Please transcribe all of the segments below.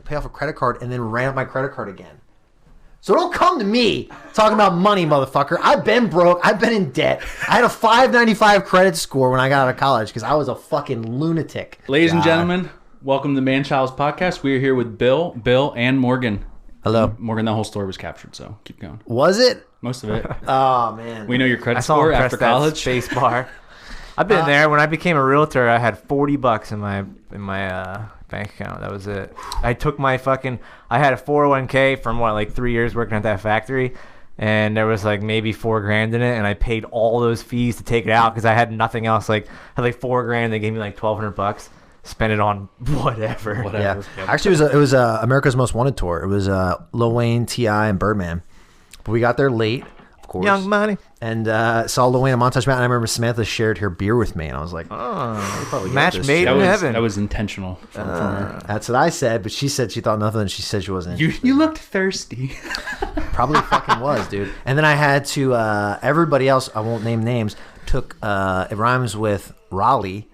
pay off a credit card and then ran up my credit card again. So don't come to me talking about money, motherfucker. I've been broke. I've been in debt. I had a 595 credit score when I got out of college because I was a fucking lunatic. Ladies and gentlemen, welcome to the ManChild's podcast. We are here with Bill, and Morgan. Hello. Morgan, that whole story was captured, so keep going. Was it? Most of it. Oh, man. We know your credit score after college. Space bar. I've been there. When I became a realtor, I had $40 in my bank account. That was it. I took my I had a 401k from like 3 years working at that factory, and there was like maybe $4,000 in it, and I paid all those fees to take it out because I had nothing else. Like I had like $4,000. They gave me like $1,200. Spend it on whatever. Yeah. Actually, it was America's Most Wanted tour. It was Lil Wayne, T.I., and Birdman. But we got there late, of course. Young Money. And saw Lil Wayne at Montage Mountain. I remember Samantha shared her beer with me, and I was like, "Oh, match made in heaven." That was intentional from her. That's what I said, but she said she thought nothing, and she said she wasn't interested. You looked thirsty. Probably fucking was, dude. And then I had to, everybody else, I won't name names, took, it rhymes with Raleigh.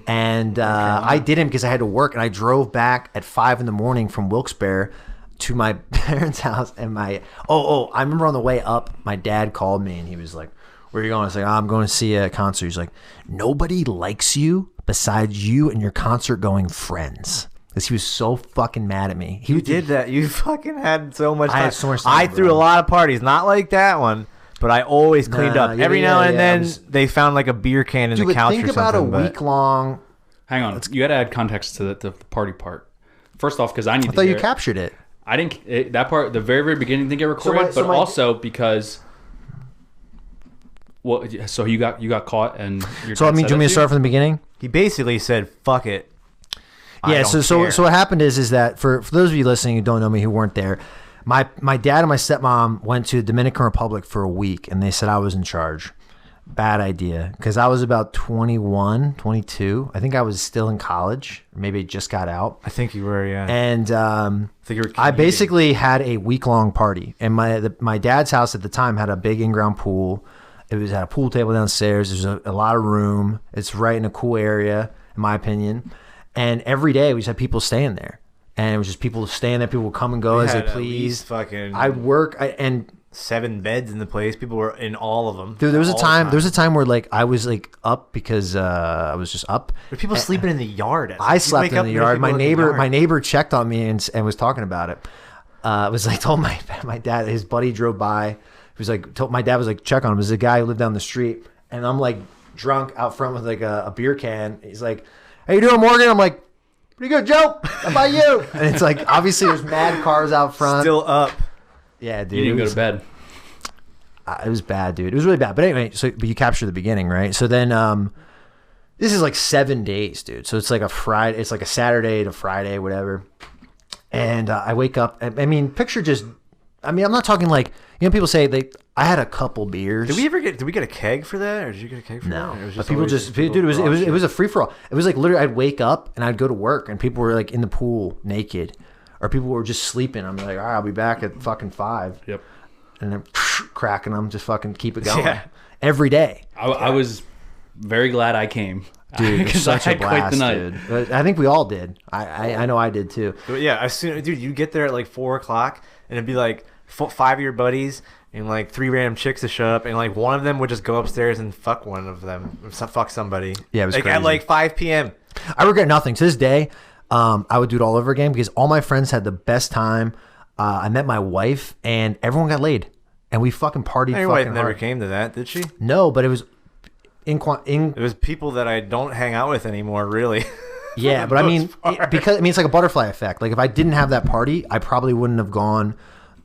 And I didn't because I had to work, and I drove back at 5 a.m. from Wilkes-Barre to my parents' house, and I remember on the way up, my dad called me, and he was like, "Where are you going?" I was like, "I'm going to see a concert." He's like, "Nobody likes you besides you and your concert-going friends." Because he was so fucking mad at me. You did that. You fucking had so much time. I had so much time, I threw a lot of parties, not like that one. But I always cleaned up. Every now and then, they found like a beer can in the couch or something. Think about a week-long... Hang on. You got to add context to the party part. First off, because I thought you captured it. I didn't... that part, the very, very beginning didn't get recorded, also because... Well, so you got caught and... So, I mean, do you want me to start from the beginning? He basically said, "Fuck it." Yeah, so what happened is that, for those of you listening who don't know me, who weren't there... My dad and my stepmom went to the Dominican Republic for a week, and they said I was in charge. Bad idea, because I was about 21, 22. I think I was still in college. Maybe I just got out. I think you were, yeah. And I basically had a week-long party. And my dad's house at the time had a big in-ground pool. It had a pool table downstairs. There's a lot of room. It's right in a cool area, in my opinion. And every day we just had people staying there. And it was just people staying there. People would come and go as they please. I'd work and 7 beds in the place. People were in all of them. Dude, there was a time. There was a time where like I was like up because I was just up. There were people sleeping in the yard. I slept in the yard. My neighbor checked on me and was talking about it. It was like told my dad. His buddy drove by. He was like my dad was like check on him. There's a guy who lived down the street, and I'm like drunk out front with like a beer can. He's like, "How you doing, Morgan?" I'm like, "Pretty good, Joe. How about you?" And it's like, obviously, there's mad cars out front. Still up. Yeah, dude. You didn't go to bed. It was bad, dude. It was really bad. But anyway, but you captured the beginning, right? So then this is like 7 days, dude. So it's like a Friday. It's like a Saturday to Friday, whatever. And I wake up. I mean, picture just... I mean, I'm not talking like... You know, people say I had a couple beers. Did we get a keg for that, or did you get a keg for that? No, but people just, dude, it was a free for all. It was like literally, I'd wake up and I'd go to work, and people were like in the pool naked, or people were just sleeping. I'm like, all right, I'll be back at fucking 5. Yep. And then cracking them, just fucking keep it going every day. I was very glad I came, dude. It was such a blast, quite the night. Dude. I think we all did. I know I did too. But yeah, as soon, dude, you get there at like 4 o'clock, and it'd be like 5 of your buddies. And like 3 random chicks to show up, and like one of them would just go upstairs and fuck one of them, fuck somebody. Yeah, it was like crazy. At like 5 p.m. I regret nothing to this day. I would do it all over again because all my friends had the best time. I met my wife, and everyone got laid, and we fucking partied. Your wife never came to that, did she? No, but it was it was people that I don't hang out with anymore, really. Yeah, but I mean, it's like a butterfly effect. Like if I didn't have that party, I probably wouldn't have gone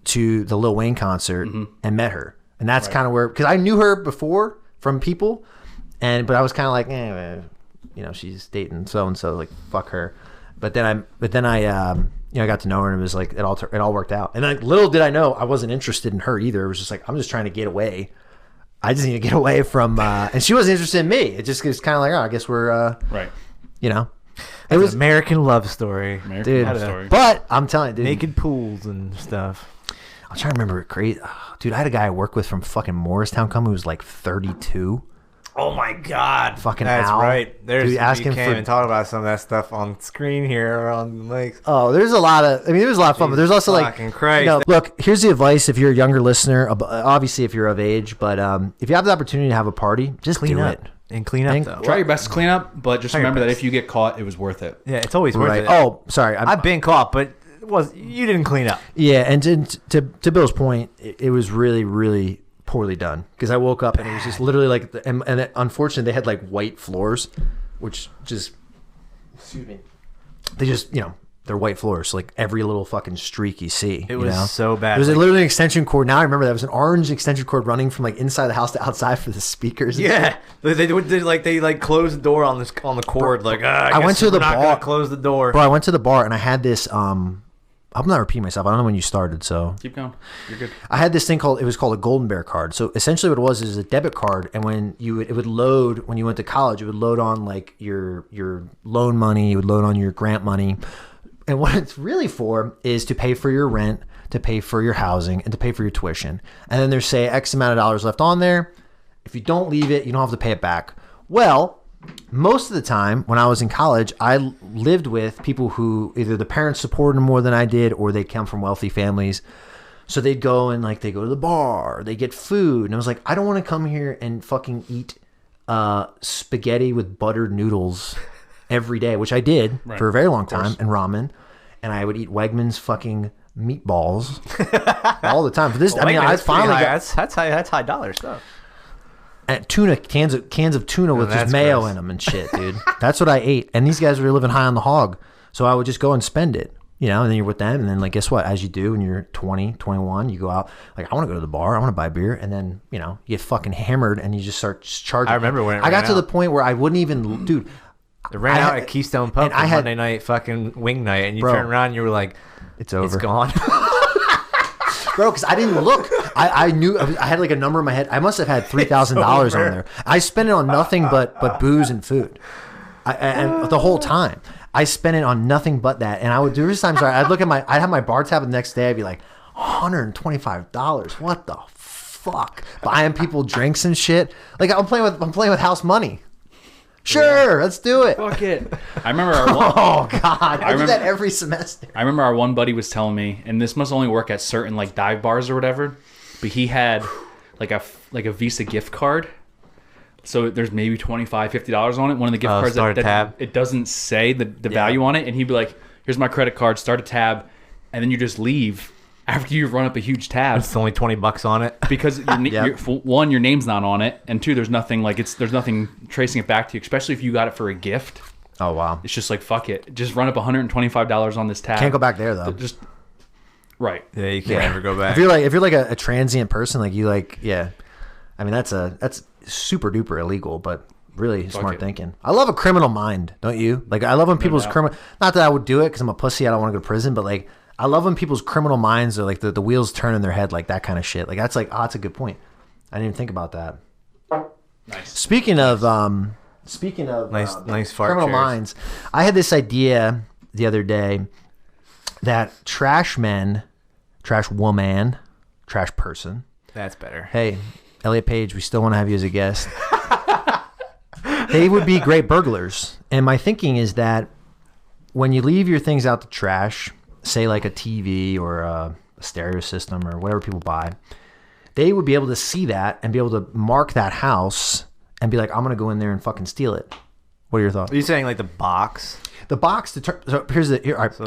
to the Lil Wayne concert and met her. And that's kind of where, because I knew her before from people, but I was kind of like, you know, she's dating so-and-so, like, fuck her. But then I I got to know her, and it was like, it all worked out. And like, little did I know, I wasn't interested in her either. It was just like, I'm just trying to get away. I just need to get away from, and she wasn't interested in me. It just was kind of like, oh, I guess we're, right. You know. It was American love story. Dude. But I'm telling you, dude. Naked pools and stuff. I'm trying to remember it crazy. Dude, I had a guy I worked with from fucking Morristown come who was like 32. Oh my God! Fucking That's Al. right. There's Dude, asking you can't for even talk about some of that stuff on screen here or on the mics. Oh, there's a lot of. I mean, there's a lot of fun, but there's also like, Christ. look. Here's the advice: if you're a younger listener, obviously if you're of age, but if you have the opportunity to have a party, just clean do up it. and clean up. Though. Try your best to clean up, but just Try your remember that best. if you get caught, it was worth it. Yeah, it's always worth Right. it. Oh, sorry. I've been caught, but you didn't clean up. Yeah, and to Bill's point, it was really, really poorly done because I woke up and it was just literally like, and unfortunately they had like white floors, which just, excuse me, they just, they're white floors, so like every little fucking streak you see. It was so bad. It was literally an extension cord. Now I remember that was an orange extension cord running from like inside the house to outside for the speakers. Yeah, they closed the door on the cord. Like I went to the bar. Close the door, bro. I went to the bar and I had this. I'm not repeating myself. I don't know when you started, so Keep going. You're good. I had this thing it was called a Golden Bear card. So essentially what it was is a debit card, and when it would load when you went to college, it would load on like your loan money, it would load on your grant money. And what it's really for is to pay for your rent, to pay for your housing, and to pay for your tuition. And then there's say X amount of dollars left on there. If you don't leave it, you don't have to pay it back. Well, most of the time when I was in college, I lived with people who either the parents supported them more than I did, or they come from wealthy families. So they'd go and like they go to the bar, they get food, and I was like, I don't want to come here and fucking eat spaghetti with buttered noodles every day, which I did for a very long time, and ramen, and I would eat Wegmans fucking meatballs all the time. But this, I mean, I finally got that's high dollar stuff. And tuna cans of tuna with just mayo gross. in them and shit, dude. That's what I ate. And these guys were living high on the hog, so I would just go and spend it, and then you're with them, and then like guess what? As you do when you're 20, 21, you go out like I want to go to the bar, I want to buy beer, and then you get fucking hammered and you just start charging. I remember when I got to the point where I wouldn't even, dude. It ran out at Keystone Pub for Monday night fucking wing night, and you turn around and you were like, it's over. It's gone. Bro, because I didn't look. I knew I had like a number in my head. I must have had $3,000 on there. I spent it on nothing but booze and food, and the whole time I spent it on nothing but that. And I would do this times. I'd look at I'd have my bar tab the next day. I'd be like, $125. What the fuck? Buying people drinks and shit. Like I'm playing with house money. Sure, let's do it. Fuck it. I remember our one, Oh God, I do that every semester. I remember our one buddy was telling me, and this must only work at certain like dive bars or whatever, but he had like a Visa gift card. So there's maybe $25, $50 on it. One of the gift cards that it doesn't say the value on it, and he'd be like, "Here's my credit card. Start a tab," and then you just leave after you've run up a huge tab. It's only $20 on it because one, your name's not on it, and two, there's nothing tracing it back to you, especially if you got it for a gift. Oh wow! It's just like fuck it, just run up $125 on this tab. Can't go back there though. Just right. Yeah, you can't ever go back. If you're like a transient person, like you like I mean that's super duper illegal, but really smart thinking. I love a criminal mind, don't you? Like I love when people's criminal. Not that I would do it because I'm a pussy. I don't want to go to prison, but like. I love when people's criminal minds are like the wheels turn in their head, like that kind of shit. Like that's like, that's a good point. I didn't even think about that. Nice. Speaking of nice fart criminal chairs. minds, I had this idea the other day that trash men, trash woman, trash person. That's better. Hey, Elliot Page, we still want to have you as a guest. They would be great burglars. And my thinking is that when you leave your things out to trash, say like a TV or a stereo system or whatever people buy, they would be able to see that and be able to mark that house and be like, I'm going to go in there and fucking steal it. What are your thoughts? Are you saying like the box? The box, to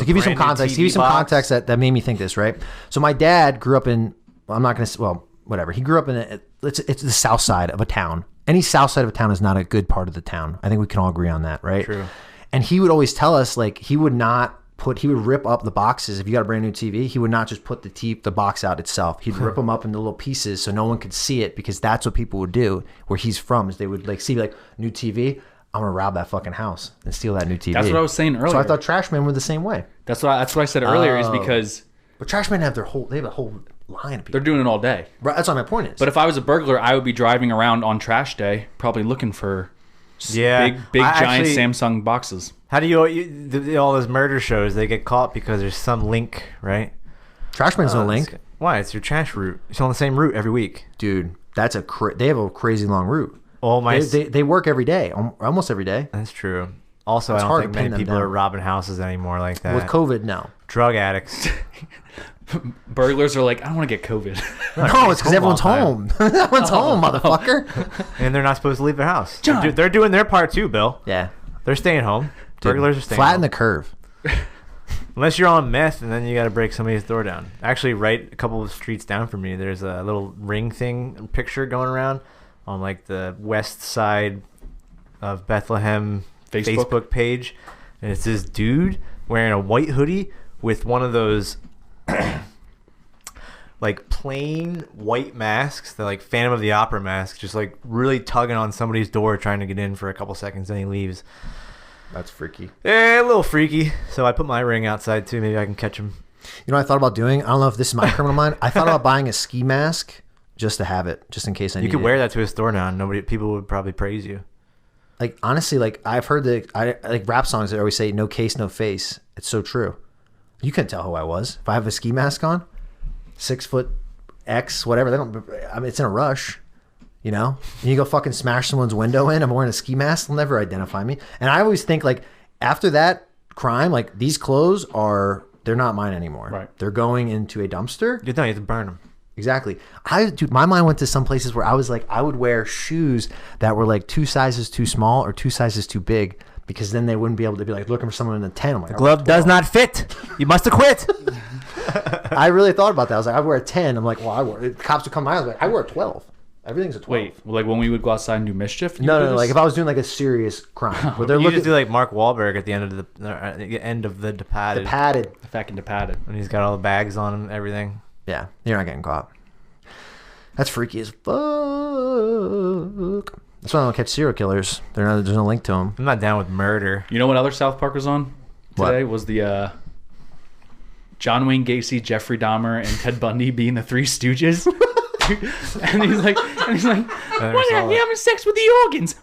give you some context, that made me think this, right? So my dad grew up in, I'm not going to, well, whatever. He grew up in, it's the south side of a town. Any south side of a town is not a good part of the town. I think we can all agree on that, right? True. And he would always tell us, like, he would rip up the boxes. If you got a brand new TV, he would not just put the box out itself. He'd rip them up into little pieces so no one could see it, because that's what people would do where he's from, is they would like see like new TV. I'm gonna rob that fucking house and steal that new TV. That's what I was saying earlier. So I thought trash men were the same way. That's what I said earlier, is because but trash men have a whole line of people. They're doing it all day. Right, that's what my point is. But if I was a burglar, I would be driving around on trash day, probably looking for big giant Samsung boxes. How do you all those murder shows? They get caught because there's some link, right? Trash men's no link. Why? It's your trash route. It's on the same route every week, dude. That's they have a crazy long route. Well, they work every day, almost every day. That's true. Also, It's I hard don't to think pin many them people down. are robbing houses anymore like that. With COVID, no. Drug addicts. Burglars are like, I don't want to get COVID. No, it's because everyone's home. Everyone's home, motherfucker. And they're not supposed to leave their house. John. They're doing their part too, Bill. Yeah. They're staying home. Burglars are staying Flatten home. the curve. Unless you're on meth, and then you got to break somebody's door down. Actually, right a couple of streets down from me, there's a little ring thing picture going around on like the west side of Bethlehem Facebook page, and it's this dude wearing a white hoodie with one of those like plain white masks, the like Phantom of the Opera mask, just like really tugging on somebody's door, trying to get in for a couple seconds, then he leaves. That's freaky. Yeah, a little freaky. So I put my ring outside too. Maybe I can catch him. You know what I thought about doing? I don't know if this is my criminal mind. I thought about buying a ski mask just to have it, just in case I need it. You could wear that to a store now, and people would probably praise you. Like, honestly, like, I've heard like rap songs that always say, no case, no face. It's so true. You couldn't tell who I was. If I have a ski mask on, 6 foot X, whatever, it's in a rush. You know, and you go fucking smash someone's window in. I'm wearing a ski mask. They'll never identify me. And I always think, like, after that crime, like, these clothes they're not mine anymore. Right. They're going into a dumpster. You have to burn them. Exactly. Dude, my mind went to some places where I was like, I would wear shoes that were like 2 sizes too small or 2 sizes too big, because then they wouldn't be able to be like looking for someone in a 10. I'm like, Glove does not fit. You must have quit. I really thought about that. I was like, I wear a 10. I'm like, well, cops would come by. I was like, I wear a 12. Everything's a 12. Wait, like when we would go outside and do mischief? No. Like if I was doing like a serious crime, where they're You looking just do like Mark Wahlberg at the end of the Departed. padded. Fucking departed. When he's got all the bags on him and everything. Yeah, you're not getting caught. That's freaky as fuck. That's why I don't catch serial killers. There's no link to them. I'm not down with murder. You know what other South Park was on today? What? Was the John Wayne Gacy, Jeffrey Dahmer, and Ted Bundy being the Three Stooges. and he's like, why are you having sex with the organs?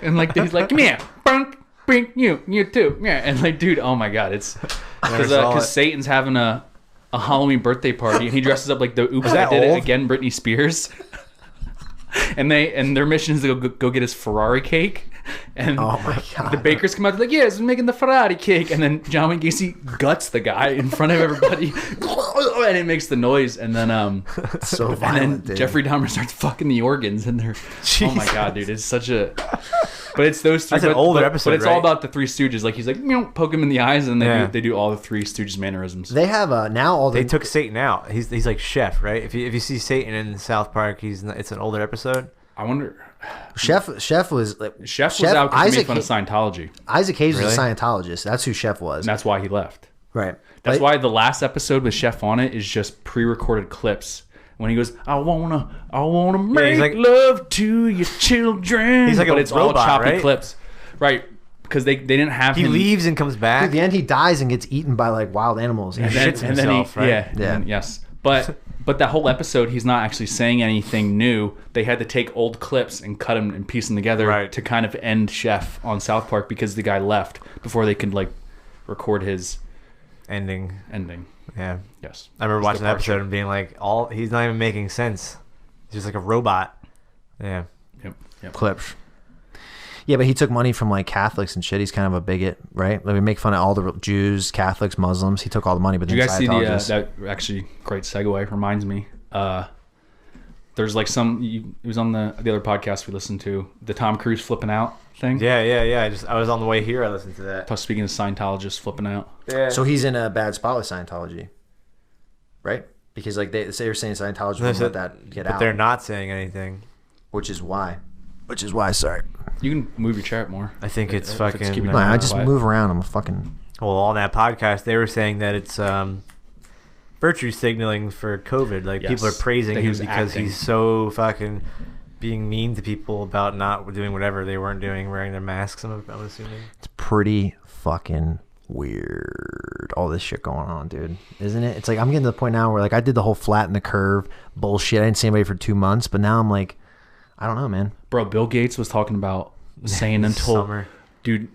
And like, he's like, come here, bunk, bring you too. Yeah, and like, dude, oh my god, it's because Satan's having a Halloween birthday party, and he dresses up like the Oops, I Did It Again, Britney Spears. and their mission is to go get his Ferrari cake. And oh my god, the bakers come out, they're like, yes, we're making the Ferrari cake. And then John Wayne Gacy guts the guy in front of everybody, and it makes the noise. And then so violent, and then dude. Jeffrey Dahmer starts fucking the organs, and they're oh my god, dude, it's such a. But it's those three. That's an older episode, but it's right? all about the Three Stooges. Like he's like, poke him in the eyes, and they do all the Three Stooges mannerisms. They have now all They took Satan out. He's like Chef, right? If you see Satan in South Park, it's an older episode. I wonder. Chef was like Chef was out because he made fun of Scientology. Isaac Hayes Really? was a Scientologist. That's who Chef was. And that's why he left. Right. That's why the last episode with Chef on it is just pre-recorded clips. When he goes, I wanna make like, love to your children. He's like but a it's all robot, choppy right? clips, right? Because they didn't have He him. leaves and comes back. At the end, he dies and gets eaten by like wild animals. and shits then himself, right? Yeah. And yes, but that whole episode, he's not actually saying anything new. They had to take old clips and cut them and piece them together to kind of end Chef on South Park because the guy left before they could like record his ending. Yeah. Yes. I remember watching the departure. episode and being like, he's not even making sense. He's just like a robot. Yeah. Yep. Clips. Yeah, but he took money from like Catholics and shit. He's kind of a bigot, right? Like we make fun of all the Jews, Catholics, Muslims. He took all the money, but Did you guys see Scientologists. that actually great segue reminds me. There's like it was on the other podcast we listened to, the Tom Cruise flipping out thing. Yeah. I was on the way here. I listened to that. Speaking of Scientologists flipping out. Yeah. So he's in a bad spot with Scientology, right? Because like they're saying Scientology won't let that get out. But they're not saying anything. Which is why, sorry. You can move your chair up more. I think it's If fucking. keeping No, it I just quiet. move around. I'm a fucking. Well, on that podcast, they were saying that it's virtue signaling for COVID. Like Yes. people are praising That he him was because acting. he's so fucking being mean to people about not doing whatever they weren't doing, wearing their masks. I'm assuming. It's pretty fucking weird. All this shit going on, dude, isn't it? It's like I'm getting to the point now where like I did the whole flatten the curve bullshit. I didn't see anybody for 2 months, but now I'm like, I don't know, man. Bro, Bill Gates was talking about saying until Summer. dude,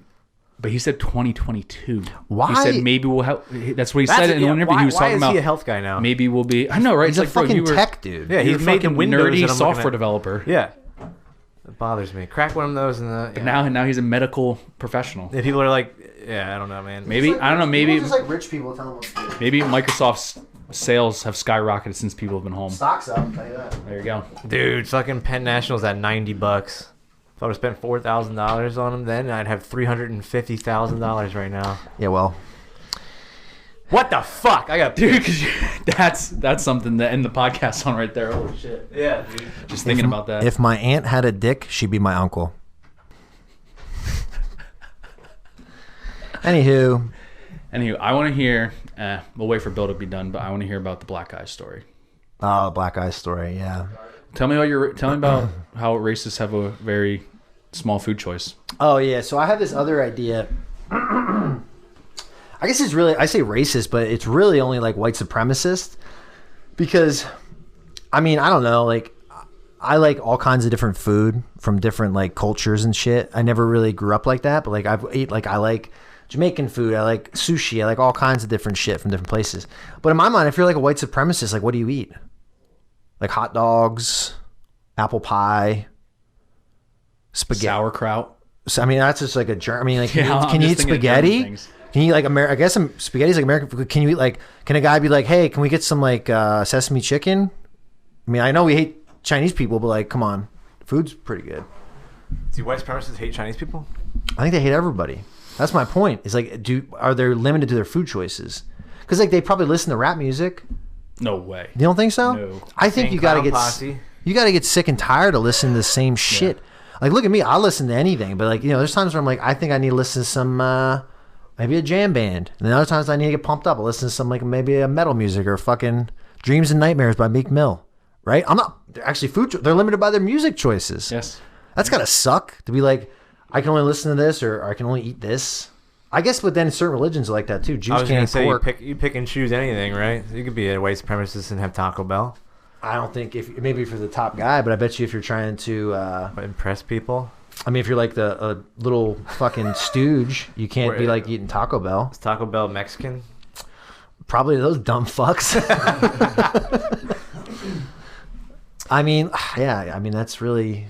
but he said 2022. Why? He said maybe we'll have. That's what he said in the interview. He was talking about Why is he a health guy now? maybe we'll be. I know, right? He's it's a like, bro, fucking you were tech dude. Yeah, you're he's making fucking Windows nerdy that I'm looking software at. developer. Yeah. It bothers me. Crack one of those and But now he's a medical professional. Yeah, people are like, yeah, I don't know, man. Maybe I don't know. Maybe just like rich people telling them. Maybe Microsoft's sales have skyrocketed since people have been home. Stocks up. I'll tell you that. There you go. Dude, fucking Penn National's at $90. If I would have spent $4,000 on them then, I'd have $350,000 right now. Yeah, well. What the fuck? I got Dude, because that's something to end the podcast on right there. Holy shit. Yeah, dude. Just thinking about that. If my aunt had a dick, she'd be my uncle. Anywho, I want to hear. We'll wait for Bill to be done, but I want to hear about the black guy story. oh, black eye story, yeah. Tell me about how racists have a very small food choice. Oh, yeah, so I have this other idea. I guess it's really, I say racist, but it's really only like white supremacist. Because, I mean, I don't know, like, I like all kinds of different food from different like cultures and shit. I never really grew up like that, but like I like Jamaican food, I like sushi, I like all kinds of different shit from different places. But in my mind, if you're like a white supremacist, like what do you eat? Like hot dogs, apple pie, spaghetti, Sauerkraut. So, I mean, that's just like a germ. I mean, like, Yeah, can you eat spaghetti? Can you eat like I guess some spaghetti's like American food. Can you eat like? Can a guy be like, hey, can we get some like sesame chicken? I mean, I know we hate Chinese people, but like, come on, food's pretty good. Do white supremacists hate Chinese people? I think they hate everybody. That's my point. Is like, are they limited to their food choices? Because like they probably listen to rap music. No way. You don't think so? No. I think you gotta get sick and tired of listening to the same shit. Yeah. Like, look at me. I listen to anything, but like, you know, there's times where I'm like, I think I need to listen to some. Maybe a jam band. And then other times I need to get pumped up. I'll listen to some like maybe a metal music or fucking Dreams and Nightmares by Meek Mill. Right? I'm not actually they're limited by their music choices. Yes. That's gotta suck to be like, I can only listen to this or I can only eat this. I guess, but then certain religions are like that too. Jews can't eat pork. You pick and choose anything, right? You could be a white supremacist and have Taco Bell. I don't think maybe for the top guy, but I bet you if you're trying to impress people. I mean, if you're like the little fucking stooge, you can't be like eating Taco Bell. Is Taco Bell Mexican? Probably those dumb fucks. I mean, yeah. I mean, that's really.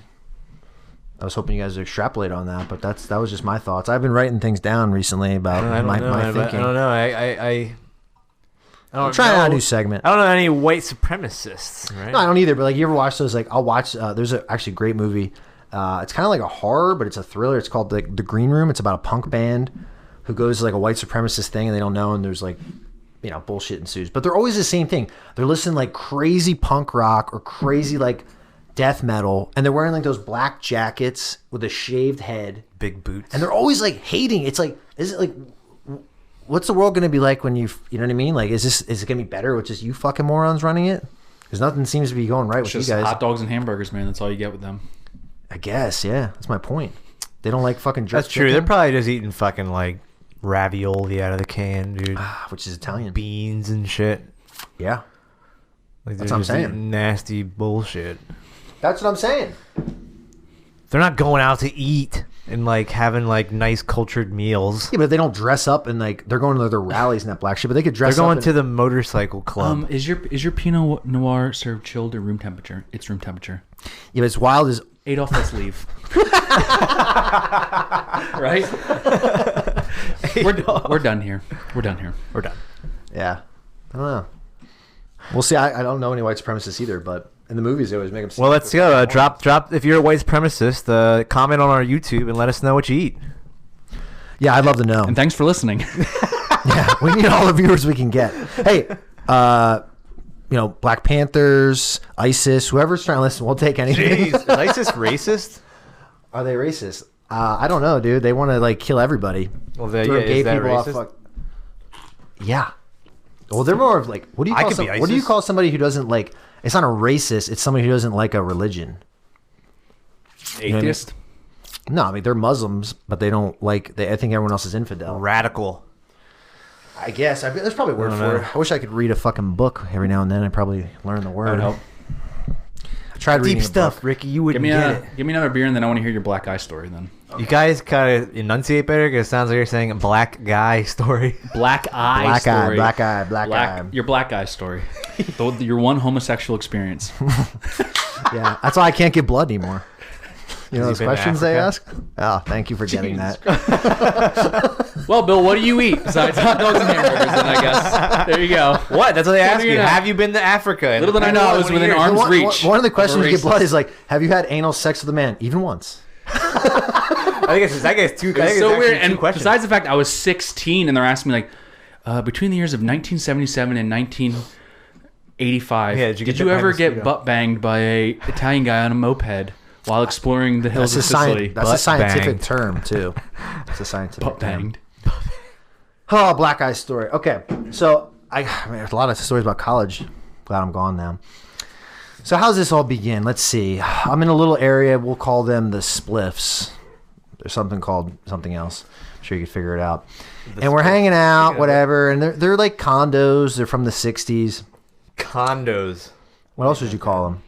I was hoping you guys would extrapolate on that, but that was just my thoughts. I've been writing things down recently about my thinking. I don't know. I'm trying out a new segment. I don't know any white supremacists. Right? No, I don't either. But like, you ever watch those? Like, I'll watch. There's a actually great movie. It's kind of like a horror, but it's a thriller. It's called the Green Room. It's about a punk band who goes to like a white supremacist thing and they don't know, and there's like, you know, bullshit ensues. But they're always the same thing. They're listening like crazy punk rock or crazy like death metal, and they're wearing like those black jackets with a shaved head, big boots, and they're always like hating. It's like, is it like, what's the world going to be like when you know what I mean? Like, is it going to be better with just you fucking morons running it? Because nothing seems to be going right with you guys. Hot dogs and hamburgers, man. That's all you get with them. I guess, yeah. That's my point. They don't like fucking jerk That's true. chicken. They're probably just eating fucking like ravioli out of the can, dude. Which is Italian. Beans and shit. Yeah. Like that's what I'm saying. Nasty bullshit. That's what I'm saying. They're not going out to eat and like having like nice cultured meals. Yeah, but they don't dress up and like they're going to their rallies and that black shit. But they could dress. They're going up to the motorcycle club. Is your Pinot Noir served chilled or room temperature? It's room temperature. Yeah, but it's wild as Adolf, let's leave. Right? We're done here. We're done. Yeah. I don't know. We'll see. I don't know any white supremacists either, but in the movies they always make them seem. Well, let's go. Drop. If you're a white supremacist, comment on our YouTube and let us know what you eat. Yeah, I'd love to know. And thanks for listening. Yeah, we need all the viewers we can get. Hey, you know, Black Panthers, ISIS, whoever's trying to listen, we'll take anything. Jeez, is ISIS racist? Are they racist? I don't know, dude. They want to like kill everybody. Well, is that racist? Yeah. Well, they're more of like, what do you call somebody who doesn't like? It's not a racist. It's somebody who doesn't like a religion. Atheist? You know what I mean? No, I mean they're Muslims, but they don't like. I think everyone else is infidel. Radical. I guess there's probably a word for it. I wish I could read a fucking book every now and then. I'd probably learn the word. That would help. I tried reading deep stuff, book. Ricky. You wouldn't get it. Give me another beer, and then I want to hear your black guy story. Then you guys kind of enunciate better because it sounds like you're saying a black guy story. Black eye story. Black eye. Your black guy story. Your one homosexual experience. Yeah, that's why I can't get blood anymore. You know those questions they ask? Oh, thank you for getting that. Well, Bill, what do you eat besides hot dogs and hamburgers? Then I guess there you go. What? That's what they ask you. know? Have you been to Africa? Little did I know I was within arm's reach. One of the questions you get blood is like, have you had anal sex with a man? Even once. I guess two. It's so weird. And questions. besides the fact I was 16 and they're asking me like, between the years of 1977 and 1985, did you ever get butt banged by a Italian guy on a moped while exploring the hills of Sicily? That's a scientific term too. It's a scientific butt term. banged. Oh, black eye story. Okay, so I mean, there's a lot of stories about college. Glad I'm gone now. So how's this all begin? Let's see. I'm in a little area. We'll call them the Spliffs. There's something called something else. I'm sure you can figure it out. And we're hanging out, whatever. And they're like condos. They're from the 60s. Condos. What else would you call them?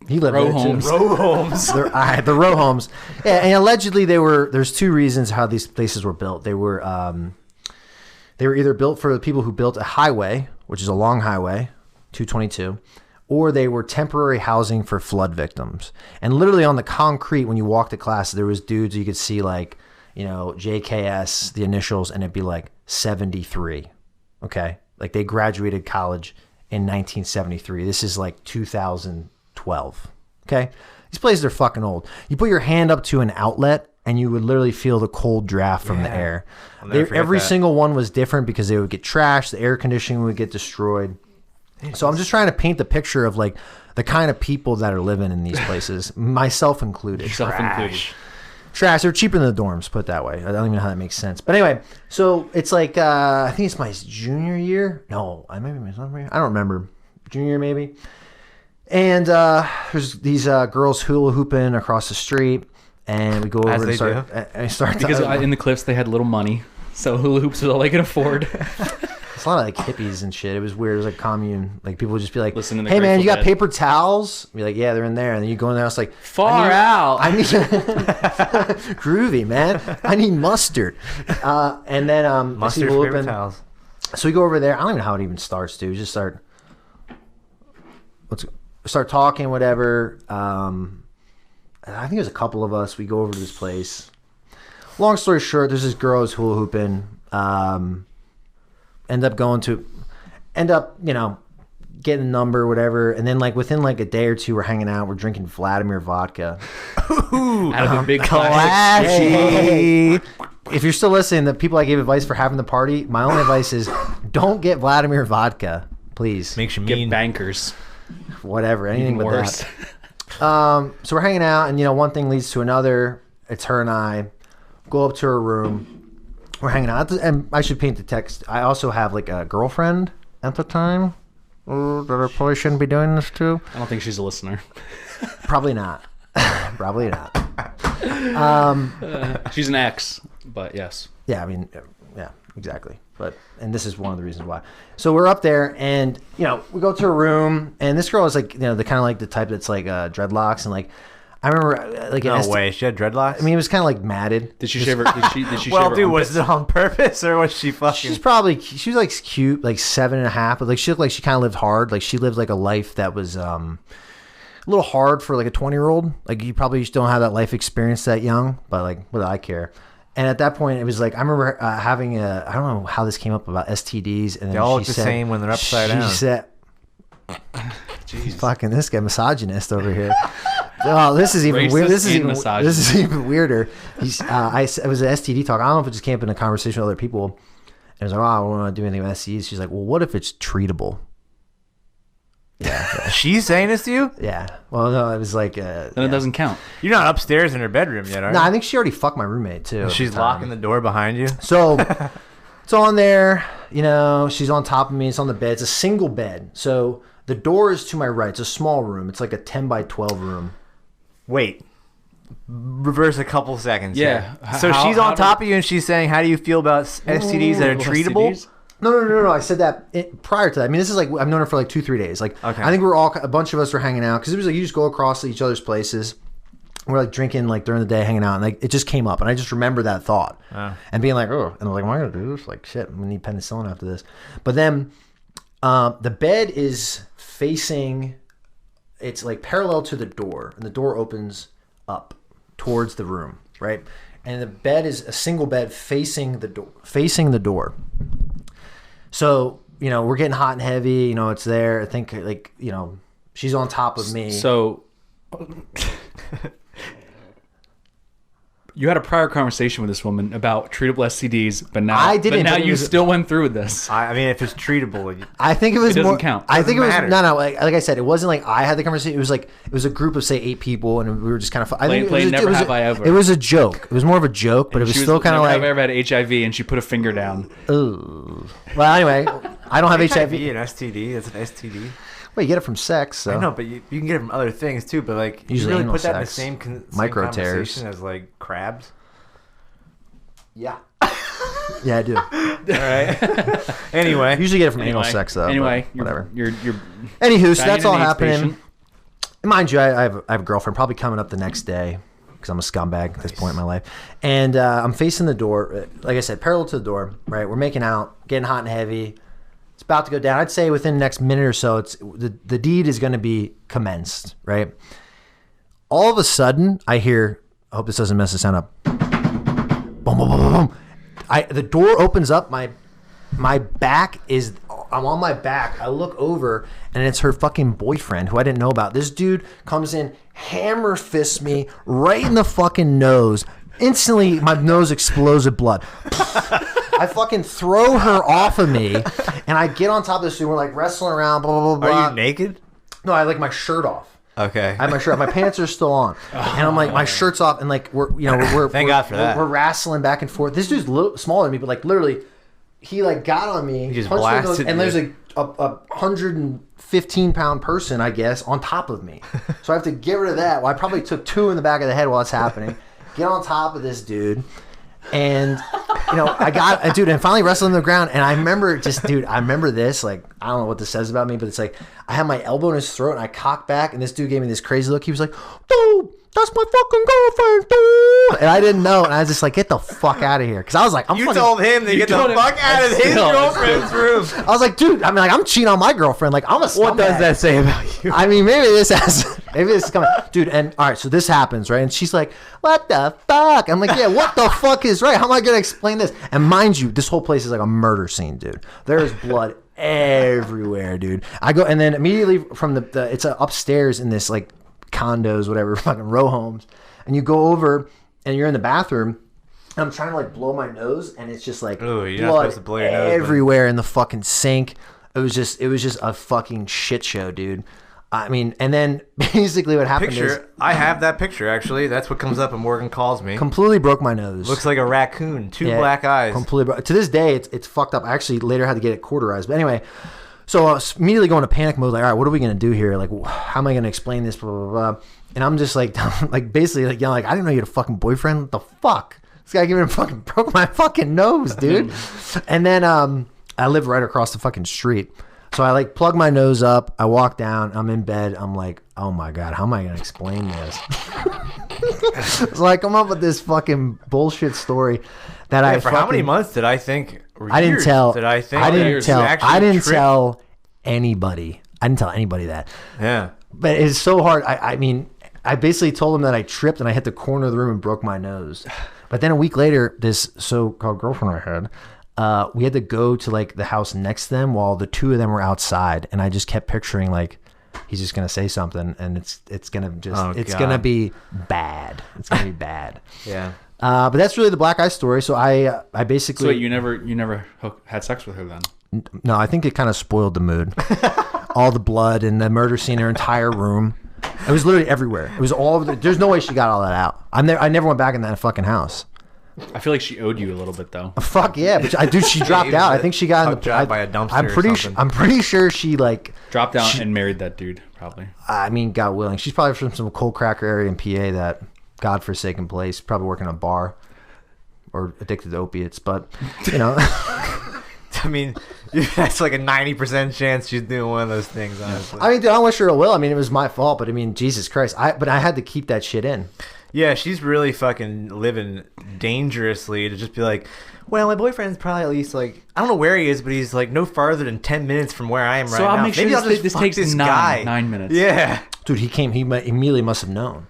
He lived Row there homes. too. Row homes. The row homes. Yeah, and allegedly there's two reasons how these places were built. They were either built for the people who built a highway, which is a long highway, 222, or they were temporary housing for flood victims. And literally on the concrete, when you walked to class, there was dudes you could see like, you know, JKS, the initials, and it'd be like 73. Okay. Like they graduated college in 1973. This is like 2012. Okay. These places are fucking old. You put your hand up to an outlet and you would literally feel the cold draft from the air. Every single one was different because they would get trashed. The air conditioning would get destroyed. So I'm just trying to paint the picture of like the kind of people that are living in these places, myself included. Trash. They're cheaper than the dorms, put it that way. I don't even know how that makes sense. But anyway, so it's like, I think it's my junior year. No, maybe my sophomore year. I don't remember. Junior year, maybe. And there's these girls hula hooping across the street. And we go over and start. Because in the cliffs, they had little money. So hula hoops was all they could afford. It's a lot of like hippies and shit. It was weird. It was like commune. Like people would just be like, Listen to the "Hey man, you got Dead. paper towels?" Be like, "Yeah, they're in there." And then you go in there. It's like out. I need groovy, man. I need mustard. And then Mustard for paper towels. So we go over there. I don't even know how it even starts, dude. We just start talking, whatever. I think there's a couple of us. We go over to this place. Long story short, there's this girl who's hula hooping. End up, you know, getting a number, whatever. And then like within like a day or two, we're hanging out. We're drinking Vladimir vodka. Ooh, out of a big classy. Hey. If you're still listening, the people I gave advice for having the party, my only advice is don't get Vladimir vodka, please. Makes you Get mean. bankers. Whatever, anything but worse. that. So we're hanging out, and you know, one thing leads to another. It's her and I go up to her room. We're hanging out, and I should paint the text. I also have like a girlfriend at the time that I probably shouldn't be doing this to. I don't think she's a listener. Probably not. Probably not. She's an ex, but yes. Yeah, I mean, yeah, exactly. And this is one of the reasons why. So we're up there, and you know, we go to her room, and this girl is like, you know, the kind of like the type that's like dreadlocks, and like I remember like No way, she had dreadlocks. I mean, it was kind of like matted. Did she shave her? Did she well, shave her dude, was it on purpose or was she fucking? She was like cute, like 7.5, but like she looked like she kind of lived hard. Like she lived like a life that was a little hard for like a 20-year-old. Like you probably just don't have that life experience that young, but like what do I care? And at that point, it was like I remember having I don't know how this came up about STDs, and then They all look she the said, same when they're upside down. She said, "Fucking this guy, misogynist over here." Oh, this is even weird. This is even weirder. It was an STD talk. I don't know if it just came up in a conversation with other people. And it was like, "Oh, I don't want to do anything with STDs." She's like, "Well, what if it's treatable?" Yeah. She's saying this to you? Yeah. Well, no, it was like. Then it doesn't count. You're not upstairs in her bedroom yet, are you? No, I think she already fucked my roommate too. She's locking the door behind you. So it's on there. You know, she's on top of me. It's on the bed. It's a single bed. So the door is to my right. It's a small room. It's like a 10 by 12 room. Wait. Reverse a couple seconds. Yeah. So she's on top of you and she's saying, how do you feel about STDs that are treatable? STDs? No. I said that prior to that. I mean, this is like, I've known her for like 2-3 days. Like, okay. I think a bunch of us were hanging out because it was like you just go across to each other's places. We're like drinking like during the day, hanging out, and like it just came up, and I just remember that thought and being like, oh, and I was like, am I gonna do this? Like, shit, I'm gonna need penicillin after this. But then the bed is facing, it's like parallel to the door, and the door opens up. towards the room, right? And the bed is a single bed facing the door. So, you know, we're getting hot and heavy, you know, it's there. I think, like, you know, she's on top of me. So you had a prior conversation with this woman about treatable STDs, but now I didn't. But now you still went through with this. I mean, if it's treatable, I think it was doesn't more. count. I think it was matter. no. Like I said, it wasn't like I had the conversation. It was like it was a group of say 8 people, and we were just kind of. I think it was Never Have I Ever. It was a joke. It was more of a joke, but it was still kind of like. Never Have I Ever had HIV, and she put a finger down. Ooh. Well, anyway, I don't have HIV. and STD. It's an STD. Well, you get it from sex. So. I know, but you can get it from other things too. But like, Usually you really anal put that in the sex. same Micro conversation tears. as like crabs. Yeah. Yeah, I do. All right. Anyway, I usually get it from anal sex though. Anyway, whatever. You're Anywho, so that's all AIDS happening. patient. Mind you, I have a girlfriend probably coming up the next day because I'm a scumbag at this point in my life. And I'm facing the door, like I said, parallel to the door, right? We're making out, getting hot and heavy. It's about to go down. I'd say within the next minute or so, the deed is going to be commenced, right? All of a sudden, I hear, I hope this doesn't mess the sound up. Boom, boom, boom, boom, boom. The door opens up. My back is, I'm on my back. I look over and it's her fucking boyfriend who I didn't know about. This dude comes in, hammer fists me right in the fucking nose. Instantly, my nose explodes with blood. I fucking throw her off of me and I get on top of this dude. We're like wrestling around, blah, blah, blah, blah. are you naked? No, I like my shirt off. Okay. I have my shirt. My pants are still on, and I'm like, my shirt's off, and like we're Thank God for that. We're wrestling back and forth. This dude's a little smaller than me, but like literally, he like got on me, He just punched me in the nose, blasted and there's you. a 115-pound person, I guess, on top of me. So I have to get rid of that. Well, I probably took 2 in the back of the head while it's happening. Get on top of this dude. And, you know, and finally wrestled on the ground. And I remember this, like, I don't know what this says about me, but it's like, I had my elbow in his throat and I cocked back and this dude gave me this crazy look. He was like, dude, that's my fucking girlfriend, dude. And I didn't know. And I was just like, get the fuck out of here. Cause I was like, You told him to get the fuck out of his girlfriend's room. I was like, dude, I mean, like, I'm cheating on my girlfriend. Like, I'm a scumbag. What does that say about you? I mean, maybe this is coming. Dude, and all right, so this happens, right? And she's like, what the fuck? I'm like, yeah, what the fuck is right? How am I going to explain this? And mind you, this whole place is like a murder scene, dude. There is blood everywhere, dude. I go, and then immediately from it's upstairs in this like condos, whatever, fucking row homes. And you go over and you're in the bathroom. And I'm trying to like blow my nose, and it's just like Ooh, you're not blood supposed to blow your nose, everywhere in the fucking sink. It was just a fucking shit show, dude. I mean, and then basically what happened is I have that picture actually. That's what comes up when Morgan calls me. completely broke my nose. Looks like a raccoon, 2 Yeah, black eyes. Completely. To this day, it's fucked up. I actually later had to get it cauterized. But anyway, so I was immediately going to panic mode. Like, all right, what are we gonna do here? Like, how am I gonna explain this? Blah blah blah. And I'm just like, like basically like yelling, like, I didn't know you had a fucking boyfriend. What the fuck? This guy broke my fucking nose, dude. And then I live right across the fucking street. So I like plug my nose up. I walk down. I'm in bed. I'm like, oh my God, how am I going to explain this? So I come up with this fucking bullshit story that For how many months did I think? I didn't tell. Did I think? I didn't you tell. actually I didn't tricked? tell anybody. I didn't tell anybody that. Yeah. But it's so hard. I mean, I basically told him that I tripped and I hit the corner of the room and broke my nose. But then a week later, this so-called girlfriend I had, we had to go to like the house next to them while the 2 of them were outside, and I just kept picturing like he's just gonna say something, and it's gonna be bad. It's gonna be bad. Yeah. But that's really the black eye story. So I basically. So you never had sex with her then? No, I think it kind of spoiled the mood. All the blood and the murder scene, her entire room. It was literally everywhere. It was all over there's no way she got all that out. I never went back in that fucking house. I feel like she owed you a little bit though. Fuck yeah, but she dropped out. I think she got in the dropped by a dumpster. I'm pretty sure she like dropped out and married that dude probably. I mean, God willing, she's probably from some cold cracker area in PA, that godforsaken place. Probably working in a bar or addicted to opiates, but you know. I mean, that's like a 90% chance she's doing one of those things, honestly. I mean, dude, I wish her will. I mean, it was my fault, but I mean, Jesus Christ. But I had to keep that shit in. Yeah, she's really fucking living dangerously to just be like, well, my boyfriend's probably at least like, I don't know where he is, but he's like no farther than 10 minutes from where I am right now. So I'll make sure Maybe this takes this nine guy. 9 minutes. Yeah. Dude, he immediately must have known.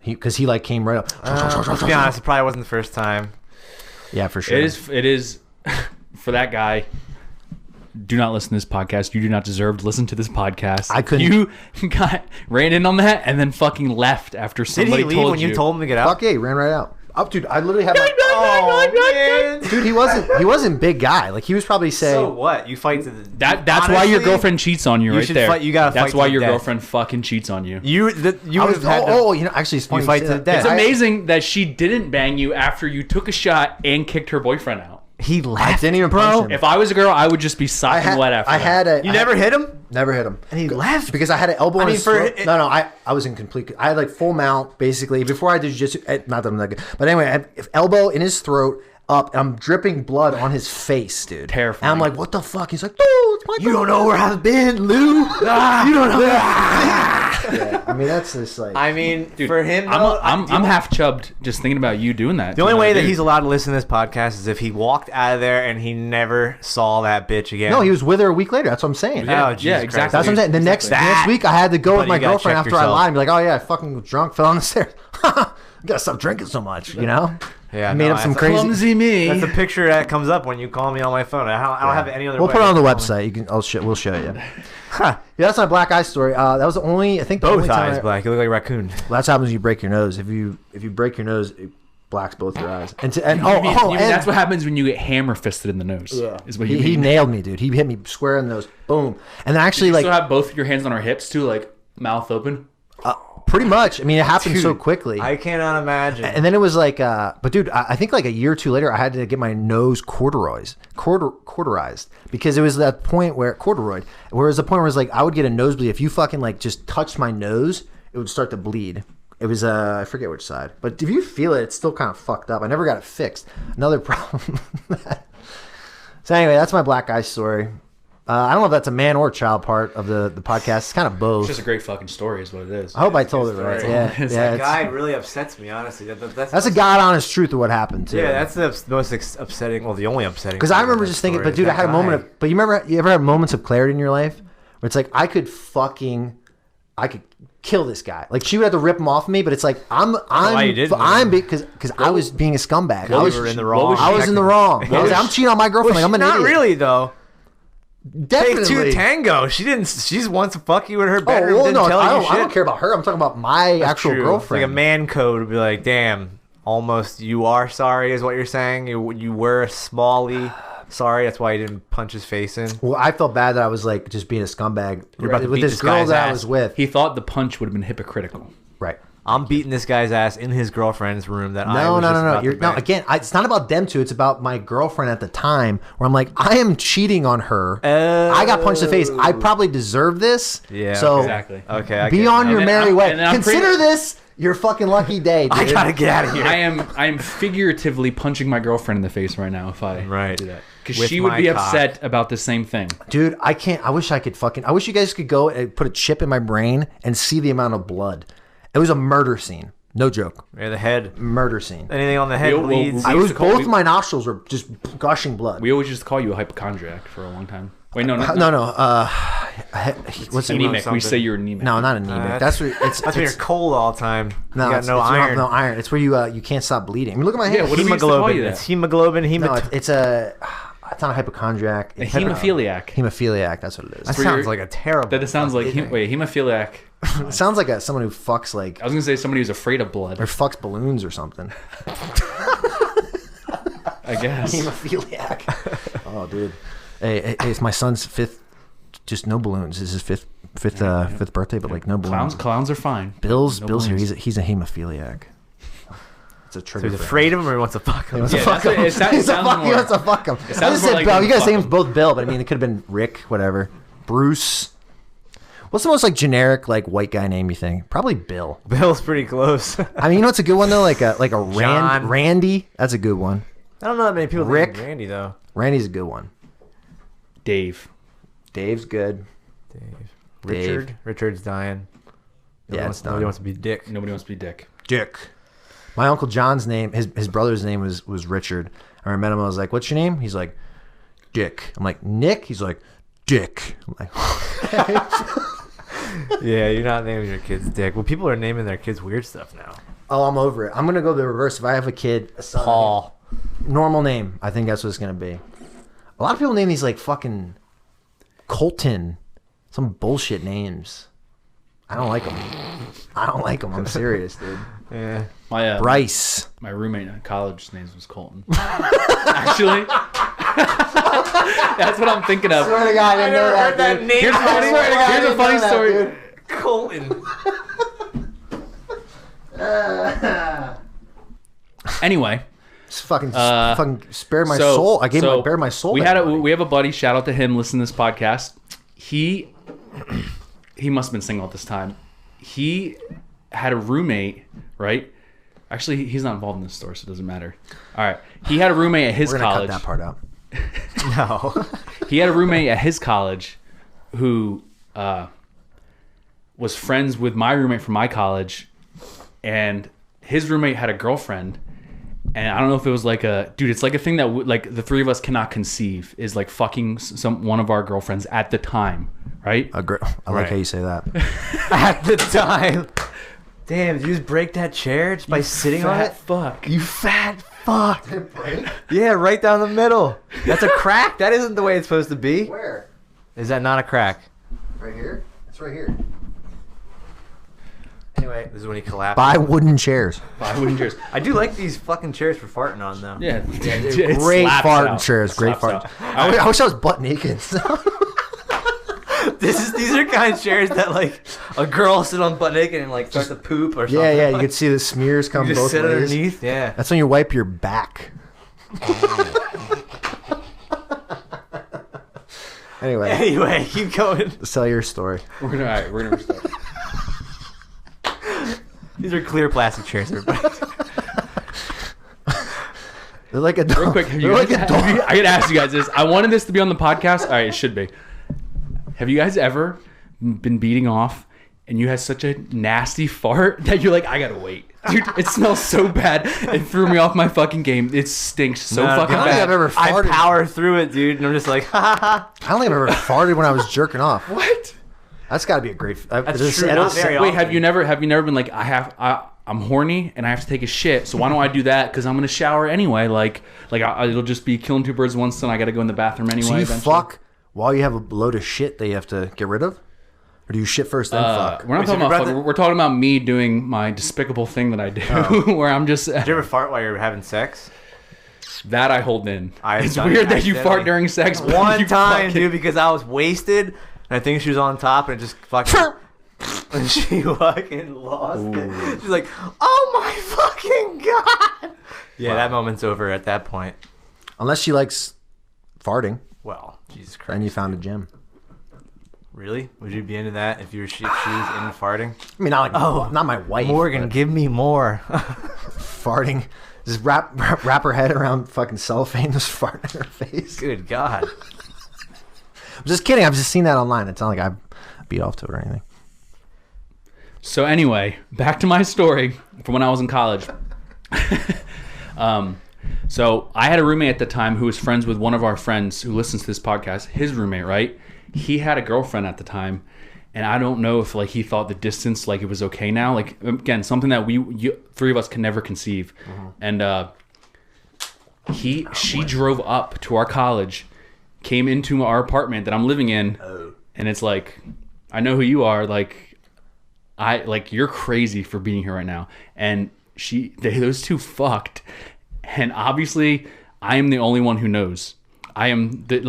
because he like came right up. Let's be honest, it probably wasn't the first time. Yeah, for sure. It is for that guy. Do not listen to this podcast. You do not deserve to listen to this podcast. I couldn't. You ran in on that and then fucking left after somebody Did he leave when you told him to get out? Fuck yeah, he ran right out. Up, dude. I literally have. Man. Dude, he wasn't big guy. Like he was probably saying. So what? You fight to the. That's honestly, why your girlfriend cheats on you right there. Fight, you gotta That's fight why to your the death. girlfriend fucking cheats on you. You would have had to. Actually, it's funny. You fight to the death. It's amazing that she didn't bang you after you took a shot and kicked her boyfriend out. He left. I didn't even punch him. If I was a girl, I would just be sopping wet after that. You never hit him? Never hit him. And he left? Because I had an elbow in his throat. No, I was in complete... I had like full mount, basically. Before I did jiu-jitsu... Not that I'm that good. But anyway, I had elbow in his throat, up, and I'm dripping blood on his face, dude. Terrifying. And I'm like, what the fuck? He's like, dude, it's my You don't know where I've been, Lou. You don't know where Yeah, I mean, that's just like... I mean, Dude, for him, I'm half chubbed just thinking about you doing that. The only way that he's allowed to listen to this podcast is if he walked out of there and he never saw that bitch again. No, he was with her a week later. That's what I'm saying. Yeah, Oh, Jesus exactly. Christ. That's what I'm saying. The next week, I had to go with But my you gotta girlfriend check after I yourself. lied and be like, oh, yeah, I fucking was drunk, fell on the stairs. Gotta stop drinking so much, you know? Yeah, I made up some that's crazy... Clumsy me. That's the picture that comes up when you call me on my phone. I don't have it any other We'll way. put it on the website. You can. We'll show you. Yeah, that's my black eye story. That was the only. I think the Both only time eyes black. You look like a raccoon. That's happens when you break your nose. If you break your nose, it blacks both your eyes. And You mean that's what happens when you get hammer fisted in the nose. Yeah. Is what you he mean. nailed me, dude. He hit me square in the nose. Boom. And then actually, You like, still have both your hands on our hips too, like mouth open. pretty much. I mean, it happened so quickly. I cannot imagine. And then it was like, but dude, I think like a year or two later, I had to get my nose cauterized because it was that point where where it was the point where it was like I would get a nosebleed if you fucking like just touched my nose, it would start to bleed. It was I forget which side, but if you feel it, it's still kind of fucked up. I never got it fixed. Another problem. So anyway, that's my black eye story. I don't know if that's a man or child part of the podcast. It's kind of both. It's just a great fucking story, is what it is. I hope I told it right. Yeah, that guy really upsets me, honestly. That's a god honest truth of what happened too. Yeah, that's the most upsetting. Well, the only upsetting. Because I remember just thinking, but dude, I had a moment of. But you ever had moments of clarity in your life where it's like I could kill this guy. Like she would have to rip him off of me, but it's like because I was being a scumbag. I was in the wrong. I was in the wrong. I'm cheating on my girlfriend. Like I'm an not idiot. really though. Definitely. Take two tango. She didn't. She just wants to fuck you in her bedroom. Oh, well, no, tell you shit. I don't care about her. I'm talking about my actual True. girlfriend. Like a man code would be like, damn, almost you are sorry is what you're saying. You were smally sorry. That's why you didn't punch his face in. Well, I felt bad that I was like just being a scumbag You're about to with beat this this girl guy's that I ass. was with. He thought the punch would have been hypocritical. Right. I'm beating this guy's ass in his girlfriend's room. That No. Again, it's not about them two. It's about my girlfriend at the time. Where I'm like, I am cheating on her. I got punched in the face. I probably deserve this. Yeah. So Exactly. Okay. be on your merry way. and then I'm Consider this your fucking lucky day, dude. I gotta get out of here. I am figuratively punching my girlfriend in the face right now if I do that. Because With she would my be cock. upset about the same thing. Dude, I can't. I wish you guys could go and put a chip in my brain and see the amount of blood. It was a murder scene. No joke. Yeah, the head. Murder scene. Anything on the head bleeds. I was both my nostrils were just gushing blood. We always just call you a hypochondriac for a long time. Wait, no. What's it? Anemic. We say you're anemic. No, not anemic. That's where it's. That's when you're cold all the time. No, you got no iron. No iron. It's where you can't stop bleeding. I mean, look at my hand. what do we used to call you Hemoglobin. that? It's hemoglobin. No, it's not a hypochondriac. A hemophiliac. Hemophiliac. That's what it is. That sounds like a terrible. That sounds like hemophiliac. It sounds like someone who fucks like I was gonna say somebody who's afraid of blood. or fucks balloons or something. I guess. Hemophiliac. Oh, dude. Hey, it's my son's fifth. Just no balloons. This is his fifth birthday, but like no balloons. Clowns are fine. Bill's No here. balloons. He's a hemophiliac. It's a trigger. So he's for him. afraid of him or he wants to fuck him? He wants to Yeah, fuck that's him. what- it He sounds more- wants to fuck him. I sounds just more said like Bill. you You guys' fuck names him. both Bill, but I mean it could have been Rick, whatever. Bruce. What's the most like generic like white guy name you think? Probably Bill. Bill's pretty close. I mean, you know what's a good one though? Like a John. Randy. That's a good one. I don't know that many people Rick. named Randy though. Randy's a good one. Dave. Dave's good. Richard. Richard's dying. It's done. Nobody wants to be Dick. Nobody wants to be Dick. Dick. My Uncle John's name, his brother's name was Richard. I met him. I was like, "What's your name?" He's like, "Dick." I'm like, "Nick." He's like, "Dick." I'm like, Yeah, you're not naming your kids Dick. Well, people are naming their kids weird stuff now. Oh, I'm over it. I'm gonna go the reverse. If I have a kid, a son, Paul. normal name. I think that's what it's gonna be. A lot of people name these like fucking Colton, some bullshit names. I don't like them. I'm serious, dude. Yeah. My Bryce. my roommate in college, his name was Colton. Actually, that's what I'm thinking of. Swear to God, I didn't know that, dude. Here's a funny story. Colton. Anyway, Just fucking spare my so- soul. I gave so my bare my soul. We to had everybody. we have a buddy. Shout out to him. Listen to this podcast. He must have been single at this time. He had a roommate, right? Actually, he's not involved in this story, so it doesn't matter. All right, he had a roommate at his We're gonna college. cut that part out. No. He had a roommate at his college who was friends with my roommate from my college, and his roommate had a girlfriend. And I don't know if it was like it's like a thing that like the three of us cannot conceive is like fucking one of our girlfriends at the time, right? I like how you say that. At the time. Damn, did you just break that chair just by sitting on it? Fuck. You fat fuck. Yeah, right down the middle. That's a crack. That isn't the way it's supposed to be. Where? Is that not a crack? Right here? It's right here. Anyway, this is when he collapsed. Buy wooden chairs. I wouldn't just. I do like these fucking chairs for farting on, though. Yeah, Great farting chairs. Great farting. I wish I was butt naked. These are kind of chairs that like a girl will sit on butt naked and like start to poop or something. Yeah. You can see the smears come You just both sit ways. underneath. Yeah. That's when you wipe your back. Anyway, Keep going. tell your story. We're gonna restart. These are clear plastic chairs, everybody. They're like a dog. Real quick, I gotta ask you guys this. I wanted this to be on the podcast. All right, it should be. Have you guys ever been beating off and you had such a nasty fart that you're like, I gotta wait? Dude, it smells so bad. It threw me off my fucking game. It stinks so fucking I don't think bad. I've ever I farted. power through it, dude, and I'm just like, ha ha ha. I don't think I've ever farted when I was jerking off. What? That's got to be a great. That's true. Not very Wait, often. have you never been like, I'm horny and I have to take a shit, so why don't I do that? Because I'm gonna shower anyway. It'll just be killing two birds with one stone. I gotta go in the bathroom anyway. So you eventually. fuck while you have a load of shit that you have to get rid of, or do you shit first then fuck? We're not talking about fuck. We're talking about me doing my despicable thing that I do, where I'm just. Did you ever fart while you're having sex? That I hold in. It's done weird it that you fart accidentally. during sex. But One you time, fucking- dude, because I was wasted, and I think she was on top, and it just fucking... and she fucking lost it. She's like, oh my fucking God! Yeah, that moment's over at that point. Unless she likes farting, Well, Jesus Christ. and you found a gym. Really? Would you be into that if she was into farting? I mean, not like not my wife. Morgan, but give me more. farting. Just wrap her head around fucking cellophane, just fart in her face. Good God. I'm just kidding. I've just seen that online. It's not like I beat off to it or anything. So anyway, back to my story from when I was in college. So I had a roommate at the time who was friends with one of our friends who listens to this podcast. His roommate, right? He had a girlfriend at the time, and I don't know if like he thought the distance like it was okay now. Like again, something that three of us can never conceive. And she drove up to our college, came into our apartment that I'm living in, and it's like, I know who you are. You're crazy for being here right now. And those two fucked. And obviously I am the only one who knows. I'm the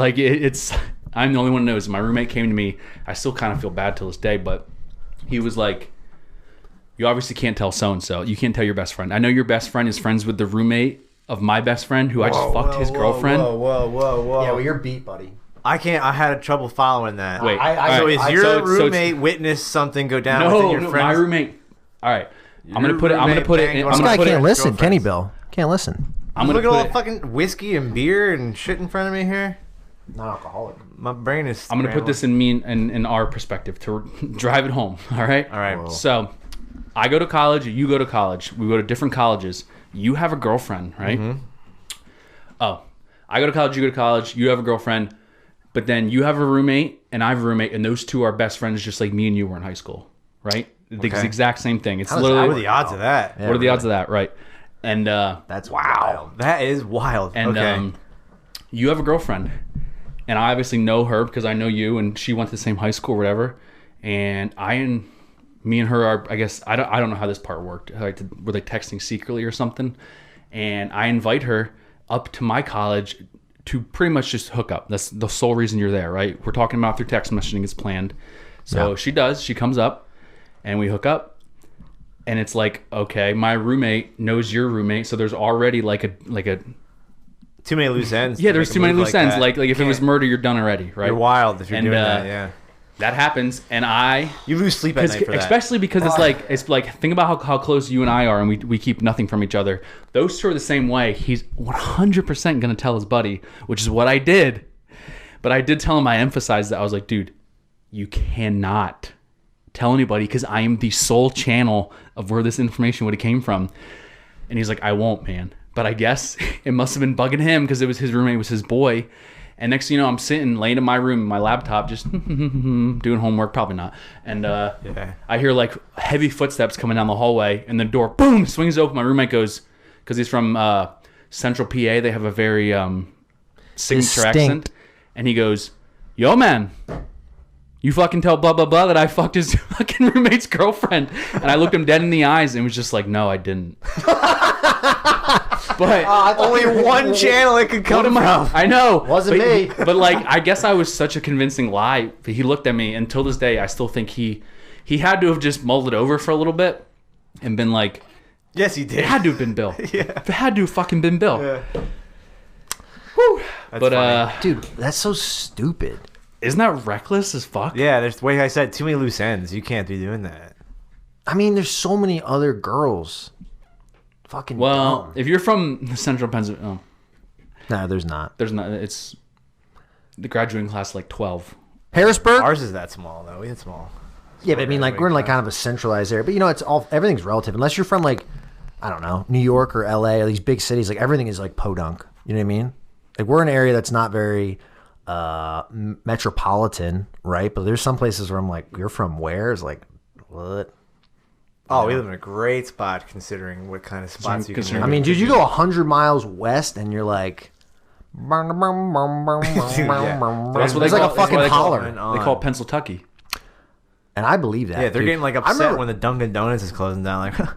only one who knows. My roommate came to me. I still kind of feel bad till this day, but he was like, you obviously can't tell so-and-so. You can't tell your best friend. I know your best friend is friends with the roommate of my best friend who I just fucked his girlfriend. Whoa. Yeah, well, you're beat, buddy. I had trouble following that. Wait, So is your roommate witnessed something go down within your No, friends? my roommate. All right. I'm gonna put it in. This guy can't listen. Kenny Bill can't listen. I'm gonna Look at all put it. fucking whiskey and beer and shit in front of me here. Not alcoholic. My brain is. I'm gonna put this in our perspective to drive it home. All right. All right. Whoa. So, I go to college. You go to college. We go to different colleges. You have a girlfriend, right? Mm-hmm. Oh, I go to college. You go to college. You have a girlfriend, but then you have a roommate and I have a roommate, and those two are best friends, just like me and you were in high school, right? The exact same thing. It's What literally. are the odds of that? What are the odds of that? Right. And That's wild. That is wild. and you have a girlfriend, and I obviously know her because I know you, and she went to the same high school or whatever. And me and her are, I guess, I don't know how this part worked. Like, were they texting secretly or something? And I invite her up to my college to pretty much just hook up. That's the sole reason you're there, right? We're talking about through text messaging. It's planned. So she does. She comes up, and we hook up. And it's like, okay, my roommate knows your roommate, so there's already like a too many loose ends. yeah, there's too many loose ends. That. Like if it was murder, you're done already, right? You're wild if you're doing that. Yeah, that happens, and you lose sleep at night for that. Especially because it's like think about how close you and I are, and we keep nothing from each other. Those two are the same way. He's 100% gonna tell his buddy, which is what I did. But I did tell him. I emphasized that I was like, dude, you cannot tell anybody because I am the sole channel of where this information would have came from. And he's like, I won't, man. But I guess it must have been bugging him because it was his roommate, was his boy. And next thing you know, I'm sitting laying in my room, my laptop, just doing homework, probably not. And I hear like heavy footsteps coming down the hallway, and the door, boom, swings open. My roommate goes, because he's from Central PA, they have a very signature accent. And he goes, yo, man, you fucking tell blah, blah, blah that I fucked his fucking roommate's girlfriend. And I looked him dead in the eyes and was just like, no, I didn't. But only one channel it could come from. I know. Wasn't me. But like, I guess I was such a convincing lie. He looked at me. Until this day, I still think he had to have just mulled it over for a little bit and been like, yes, he did. It had to have been Bill. Yeah. It had to have fucking been Bill. Yeah. Whew. That's But funny. Dude, that's so stupid. Isn't that reckless as fuck? Yeah, there's the way I said, too many loose ends. You can't be doing that. I mean, there's so many other girls. Fucking dumb. If you're from Central Pennsylvania, No, there's not. there's not. It's the graduating class like 12. Harrisburg? Ours is that small, though. We had small. Yeah, but I mean, like, we're in like kind of a centralized area. But you know, everything's relative. Unless you're from like, I don't know, New York or LA or these big cities, like everything is like podunk. You know what I mean? Like, we're in an area that's not very metropolitan, right? But there's some places where I'm like, you're from where? It's like, what? Oh, we live in a great spot considering what kind of spots you can live in. I mean, dude, you go 100 miles west and you're like, That's what it's they like call, a fucking they call, holler. they call it Pennsyltucky. And I believe that. Yeah, they're dude. getting like upset when the Dunkin' Donuts is closing down. Like,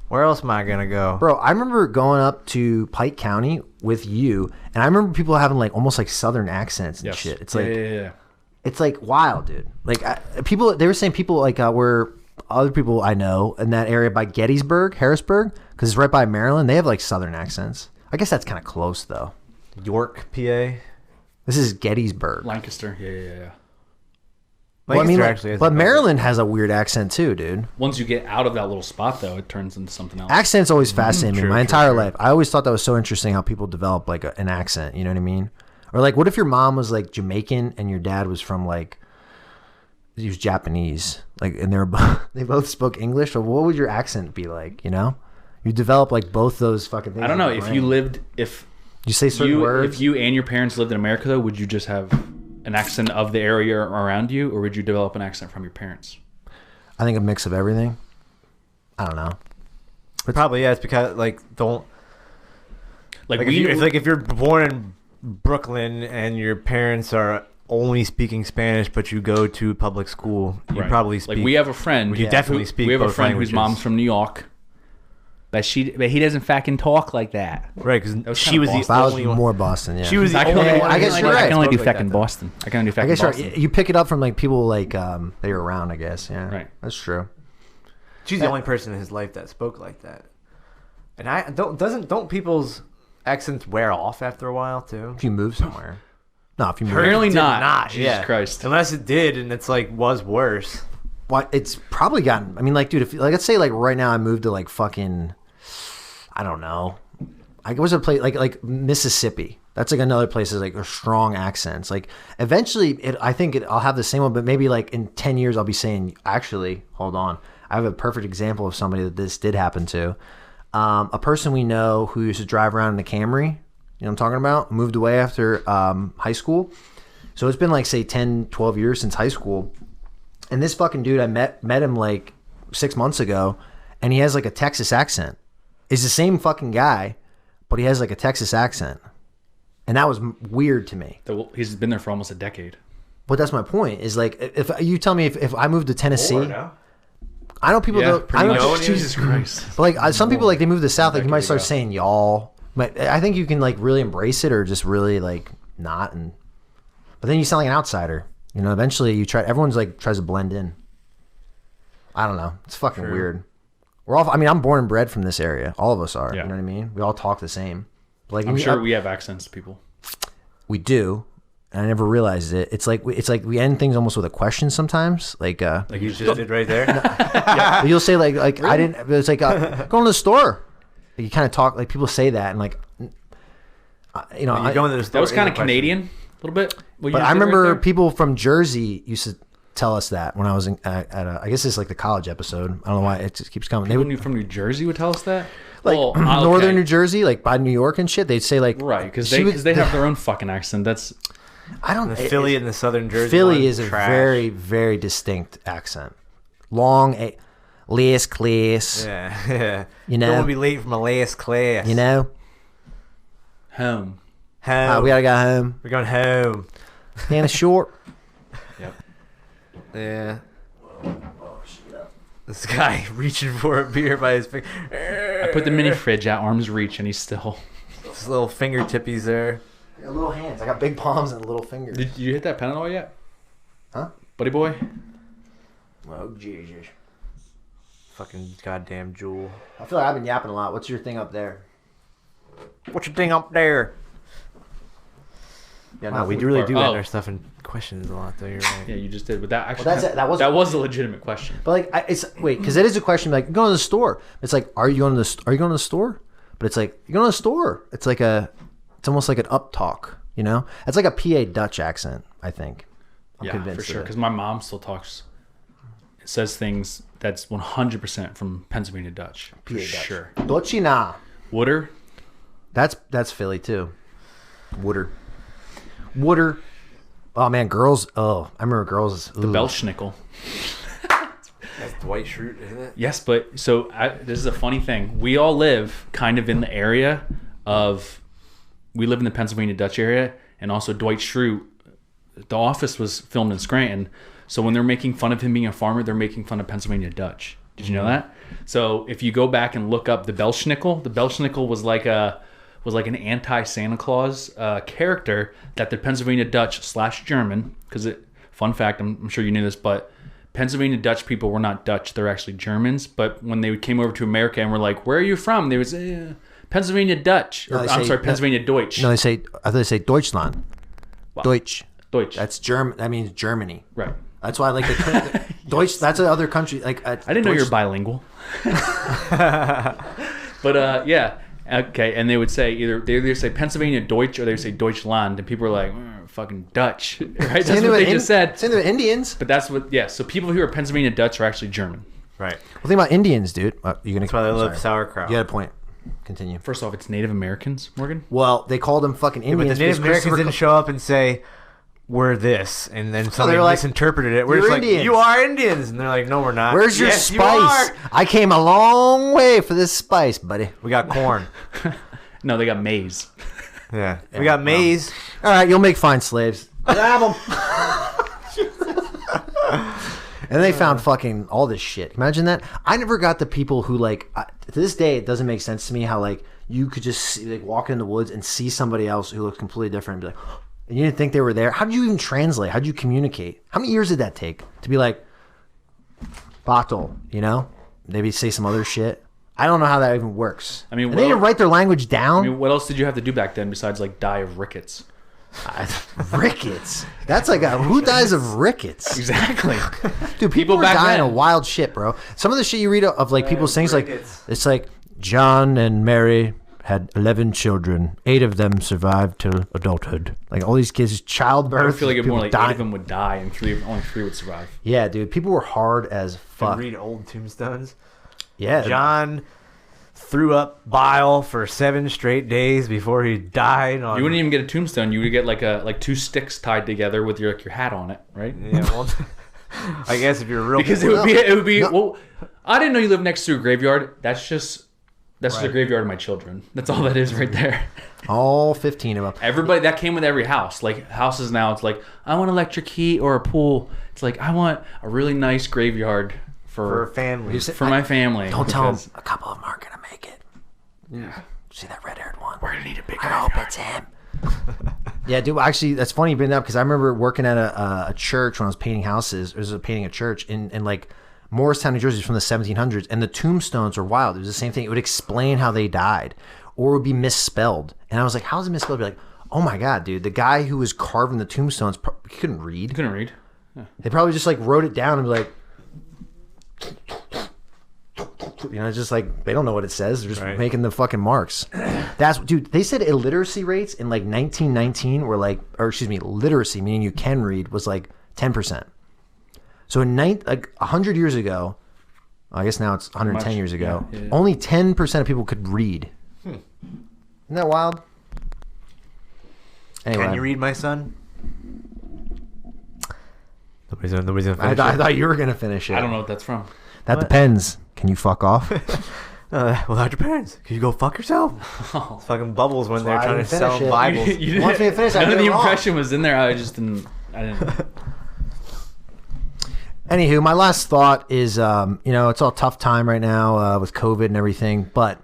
where else am I gonna go? Bro, I remember going up to Pike County with you, and I remember people having like almost like Southern accents and shit. It's like, it's like wild, dude. Like they were saying people like were other people I know in that area by Gettysburg, Harrisburg, because it's right by Maryland. They have like Southern accents. I guess that's kind of close though. York, PA. This is Gettysburg. Lancaster. Yeah. Well, I mean, like, actually but Maryland has a weird accent too, dude. Once you get out of that little spot, though, it turns into something else. Accents always fascinated me my entire true. life. I always thought that was so interesting how people develop like an accent. You know what I mean? Or like, what if your mom was like Jamaican and your dad was from like, he was Japanese, like, and they both spoke English. So what would your accent be like? You know, you develop like both those fucking things. I don't know if you lived you say certain words. If you and your parents lived in America, though, would you just have an accent of the area around you, or would you develop an accent from your parents? I think a mix of everything. I don't know. But probably, yeah. It's because like if you're born in Brooklyn and your parents are only speaking Spanish, but you go to public school, you probably speak. Like we have a friend. You definitely speak. We have a both friend languages. whose mom's from New York. But he doesn't fucking talk like that. Right, because she was kinda the I was only one. more Boston. Yeah, She was the only one. I guess you're I right. can only do Spoke like fucking that, though. Boston. I can only do I fucking guess Boston. you pick it up from like people like that you're around. I guess. Yeah. Right. That's true. She's the only person in his life that spoke like that. And don't people's accents wear off after a while too? If you move somewhere. No, if you move. Apparently It did not. Jesus yeah. Christ. Unless it did, and it's like was worse. What? It's probably gotten. I mean, like, dude, if like let's say like right now I moved to like fucking, I don't know. I was a place like Mississippi. That's like another place is like a strong accents. Like eventually, I'll have the same one, but maybe like in 10 years I'll be saying, actually, hold on, I have a perfect example of somebody that this did happen to. A person we know who used to drive around in a Camry. You know what I'm talking about? Moved away after high school. So it's been like say 10, 12 years since high school. And this fucking dude, I met him like 6 months ago, and he has like a Texas accent. It's the same fucking guy, but he has like a Texas accent. And that was weird to me. He's been there for almost a decade. But that's my point. Is like if you tell me if I moved to Tennessee, I know people. Yeah, I know Jesus Christ. But like some people, like they move to the South, like you might start saying y'all. But I think you can like really embrace it or just really like not. But then you sound like an outsider. You know, eventually you try. Everyone's like tries to blend in. I don't know. It's fucking weird. We're all. I mean, I'm born and bred from this area. All of us are. Yeah. You know what I mean? We all talk the same. Like I'm sure we have accents to people. We do, and I never realized it. It's like we end things almost with a question sometimes. Like you just did right there. Yeah. You'll say like really? I didn't. It's like going to the store. Like you kind of talk like people say that and like you know you going to the store. That was kind of Canadian a little bit. But I remember people from Jersey used to tell us that when I was I guess it's like the college episode. I don't know why it just keeps coming. People from New Jersey would tell us that. Like northern New Jersey, like by New York and shit, they'd say like right because they have their own fucking accent. That's Philly in the southern Jersey. Philly is a very very distinct accent. Long last class. Yeah. You know, don't want to be late for my last class. You know, home. We gotta go home. We're going home. Hannah Short. Yep. Yeah. This guy reaching for a beer by his finger. I put the mini fridge at arm's reach, and he's still. His little fingertippies there. I got little hands. I got big palms and little fingers. Did you hit that Panadol yet? Huh? Buddy boy? Oh, Jesus. Fucking goddamn Jewel. I feel like I've been yapping a lot. What's your thing up there? What's your thing up there? Yeah, no, we really do enter stuff in questions a lot, though. You're right. Yeah, you just did. But that actually, that was a legitimate question. But like, because it is a question. Like, going to the store. It's like, are you going to the store? But it's like, you're going to the store. It's like it's almost like an up talk. You know, it's like a PA Dutch accent. I think. I'm convinced for sure. Because my mom still talks. It says things that's 100% from Pennsylvania Dutch. PA Dutch. Sure. Dutchina. Wooder. That's Philly too. Wooder. Oh man, girls. Oh, I remember girls. The Belschnickel. That's Dwight Schrute, isn't it? Yes, but this is a funny thing. We all live kind of in the area of. We live in the Pennsylvania Dutch area, and also Dwight Schrute. The Office was filmed in Scranton, so when they're making fun of him being a farmer, they're making fun of Pennsylvania Dutch. Did you know that? So if you go back and look up the Belschnickel was like an anti-Santa Claus character that the Pennsylvania Dutch / German, because fun fact, I'm sure you knew this, but Pennsylvania Dutch people were not Dutch, they're actually Germans. But when they came over to America and were like, where are you from? They would say, Pennsylvania Dutch. Pennsylvania Deutsch. No, I thought they say Deutschland. Wow. Deutsch. That's German. That means Germany. Right. That's why I like the Deutsch. That's another country. Like I didn't know you're bilingual. But yeah. Okay, and they would say they either say Pennsylvania Deutsch or they would say Deutschland, and people are like, fucking Dutch, right? That's what they just said. Same with Indians. But that's what, yeah. So people who are Pennsylvania Dutch are actually German. Right. Well, think about Indians, dude. That's why they love sauerkraut. You had a point. Continue. First off, it's Native Americans, Morgan. Well, they called them fucking Indians. Yeah, but the Native Americans didn't show up and say, we're this, and then somebody misinterpreted it. We're just like, you are Indians, and they're like, no, we're not. Where's your spice? I came a long way for this spice, buddy. We got corn. No, they got maize. Yeah, we got maize. All right, you'll make fine slaves. Grab them. And they found fucking all this shit. Imagine that. I never got the people who to this day it doesn't make sense to me how you could just see, walk in the woods and see somebody else who looks completely different and be like, and you didn't think they were there. How did you even translate? How did you communicate? How many years did that take to be like, bottle, you know? Maybe say some other shit. I don't know how that even works. I mean, they didn't write their language down. I mean, what else did you have to do back then besides die of rickets? Rickets? That's who dies of rickets? Exactly. Dude, people were dying of wild shit, bro. Some of the shit you read of people saying it's like John and Mary had 11 children. 8 of them survived till adulthood. Like all these kids, childbirth. I feel like it's more like 8 of them would die and only 3 would survive. Yeah, dude. People were hard as fuck. Read old tombstones. Yeah. John threw up bile for 7 straight days before he died. You wouldn't even get a tombstone. You would get like 2 sticks tied together with your hat on it, right? Yeah. Well, I guess if you're real, because it would be. Well, I didn't know you lived next to a graveyard. That's just a graveyard of my children. That's all that is right there. All 15 of them. Everybody that came with every house. Like houses now, it's like I want an electric heat or a pool. It's like I want a really nice graveyard for family. For my family. Don't tell them a couple of them aren't gonna make it. Yeah. See that red-haired one? We're gonna need a big I hope it's him. Yeah, dude. Actually, that's funny you bring that up because I remember working at a church when I was painting houses. I was painting a church in like Morristown, New Jersey, from the 1700s, and the tombstones were wild. It was the same thing. It would explain how they died, or it would be misspelled. And I was like, "How's it misspelled?" I'd be like, "Oh my god, dude! The guy who was carving the tombstones, he couldn't read. You couldn't read. Yeah. They probably just like wrote it down and be like." Just like they don't know what it says. They're just making the fucking marks. Dude, they said illiteracy rates in like 1919 were like, or excuse me, literacy, meaning you can read, was like 10%. So in 100 years ago, I guess now it's 110 years ago, only 10% of people could read. Isn't that wild? Anyway. Can you read, my son? Nobody's gonna finish I thought you were gonna finish it. I don't know what that's from. That depends. Can you fuck off? Without your parents, can you go fuck yourself? It's fucking bubbles when they're trying to sell it. Bibles. You want me to finish? None of the impression was in there. I didn't. Anywho, my last thought is, it's all tough time right now with COVID and everything, but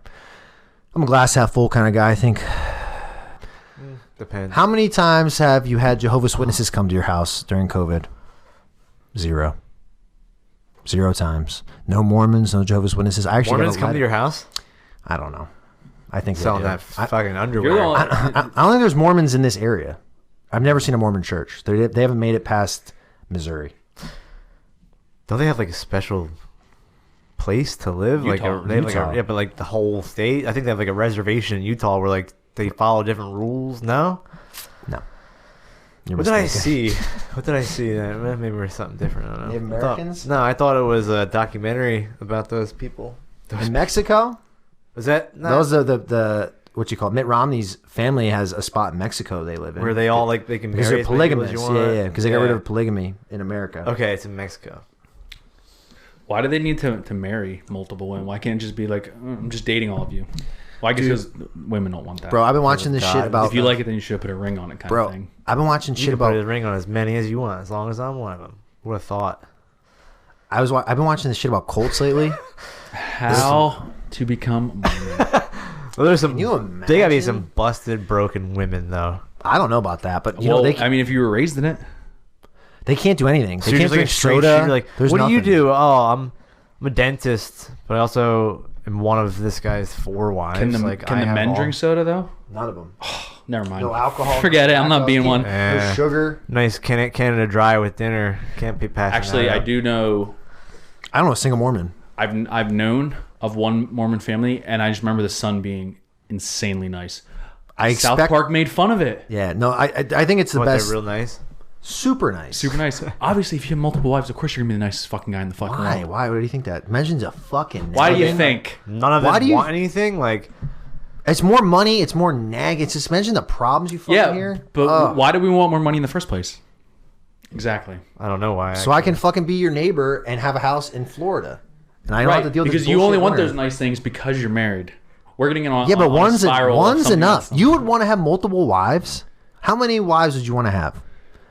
I'm a glass half full kind of guy, I think. Depends. How many times have you had Jehovah's Witnesses come to your house during COVID? 0 times. No Mormons, no Jehovah's Witnesses. I actually Mormons come to your house? I don't know. I think selling that fucking underwear. I don't think there's Mormons in this area. I've never seen a Mormon church. They haven't made it past Missouri. Don't they have like a special place to live? Utah. But like the whole state. I think they have like a reservation in Utah where like they follow different rules. No. What did I see? Maybe we're something different. I don't know. Native Americans? I thought it was a documentary about those people. In Mexico? Was that? No. Those are the what you call it? Mitt Romney's family has a spot in Mexico they live in. Where they all like they can marry because they're as many people as polygamists. you want. Yeah, because they got rid of polygamy in America. Okay, it's in Mexico. Why do they need to marry multiple women? Why can't it just be like, I'm just dating all of you? Why? Because women don't want that. Bro, I've been watching this shit about... If you like it, then you should put a ring on it kind of thing. I've been watching shit about... You can put a ring on as many as you want, as long as I'm one of them. What a thought. I've been watching this shit about cults lately. How to become Mormon. Well, there's some... Can you imagine? They gotta be some busted, broken women, though. I don't know about that, but I mean, if you were raised in it... They can't do anything. They can't drink soda. soda. Like, what do you do? Oh, I'm a dentist, but I also am one of this guy's 4 wives. Can the men drink soda, though? None of them. Never mind. No alcohol. Forget it. I'm not being one. No sugar. Nice Canada Dry with dinner. Can't be passing. Actually, I do know... I don't know a single Mormon. I've known of one Mormon family, and I just remember the son being insanely nice. South Park made fun of it. Yeah, no, I think it's the best. They're real nice. Super nice. Super nice. Obviously, if you have multiple wives, of course you're gonna be the nicest fucking guy in the fucking world. Why? Why do you think that? Mention's a fucking. Why do you think? None of them want anything? Like, it's more money. It's more nag. It's just mention the problems you fucking hear. But why do we want more money in the first place? Exactly. I don't know why. So I can fucking be your neighbor and have a house in Florida, and I don't have to deal with because you only want those nice things because you're married. We're getting on. Yeah, but on a spiral one's enough. You would want to have multiple wives. How many wives would you want to have?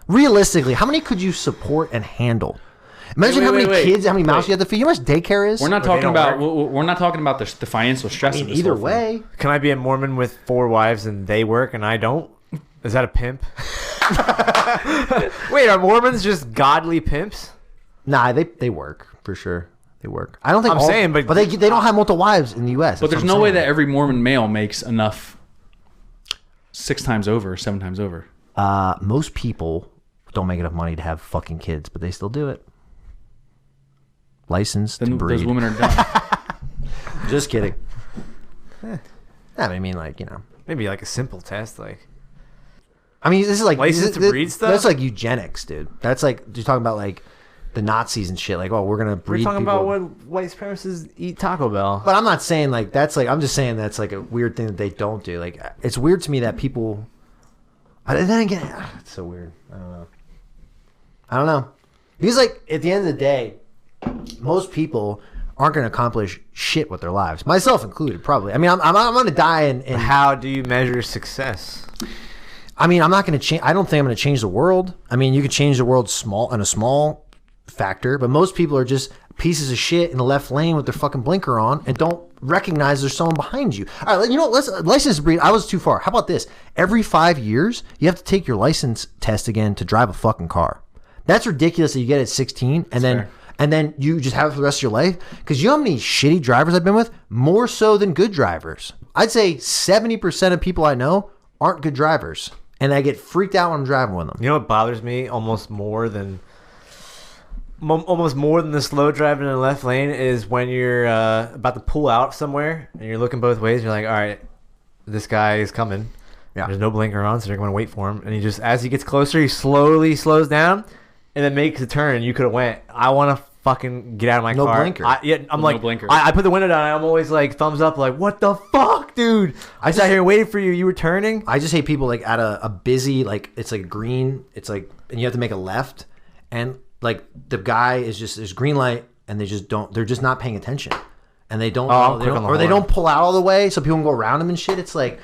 Realistically, how many could you support and handle? Imagine how many kids, how many mouths you have to feed. You know how much daycare is? We're not talking about the financial stress. I mean, either way. Can I be a Mormon with 4 wives and they work and I don't? Is that a pimp? Wait, are Mormons just godly pimps? Nah, they work for sure. They work. I don't think. But they don't have multiple wives in the U.S. But there's no way that every Mormon male makes enough 6 times over, 7 times over. Most people don't make enough money to have fucking kids, but they still do it. Licensed to breed. Those women are done. Just kidding. I mean, like, maybe like a simple test, like. I mean, this is like licensed to breed stuff. That's like eugenics, dude. That's like you're talking about like the Nazis and shit. Like, oh, we're gonna breed. We're talking people. about when white supremacists eat Taco Bell. But I'm not saying like that's like. I'm just saying that's like a weird thing that they don't do. Like, it's weird to me that people. And then again, it's so weird. I don't know. Because like at the end of the day, most people aren't going to accomplish shit with their lives, myself included. Probably. I mean, I'm going to die. And how do you measure success? I mean, I'm not going to change. I don't think I'm going to change the world. I mean, you could change the world in a small factor, but most people are just pieces of shit in the left lane with their fucking blinker on and don't recognize there's someone behind you. All right, you know, let's license breed. I was too far. How about this? Every 5 years, you have to take your license test again to drive a fucking car. That's ridiculous that you get it at 16 and then you just have it for the rest of your life. Because you know how many shitty drivers I've been with? More so than good drivers. I'd say 70% of people I know aren't good drivers. And I get freaked out when I'm driving with them. You know what bothers me almost more than the slow driving in the left lane is when you're about to pull out somewhere and you're looking both ways. And you're like, all right, this guy is coming. Yeah. There's no blinker on, so you're going to wait for him. And he just, as he gets closer, he slowly slows down and then makes a turn. And you could have went. I want to fucking get out of my car. No blinker. I'm like, blinker. I put the window down. And I'm always like thumbs up, like, what the fuck, dude? I sat here and waited for you. You were turning. I just hate people like at a busy, like it's like green. It's like, and you have to make a left, and like the guy is just there's green light, and they just don't. They're just not paying attention, and they don't. They don't pull out all the way, so people can go around them and shit. It's like.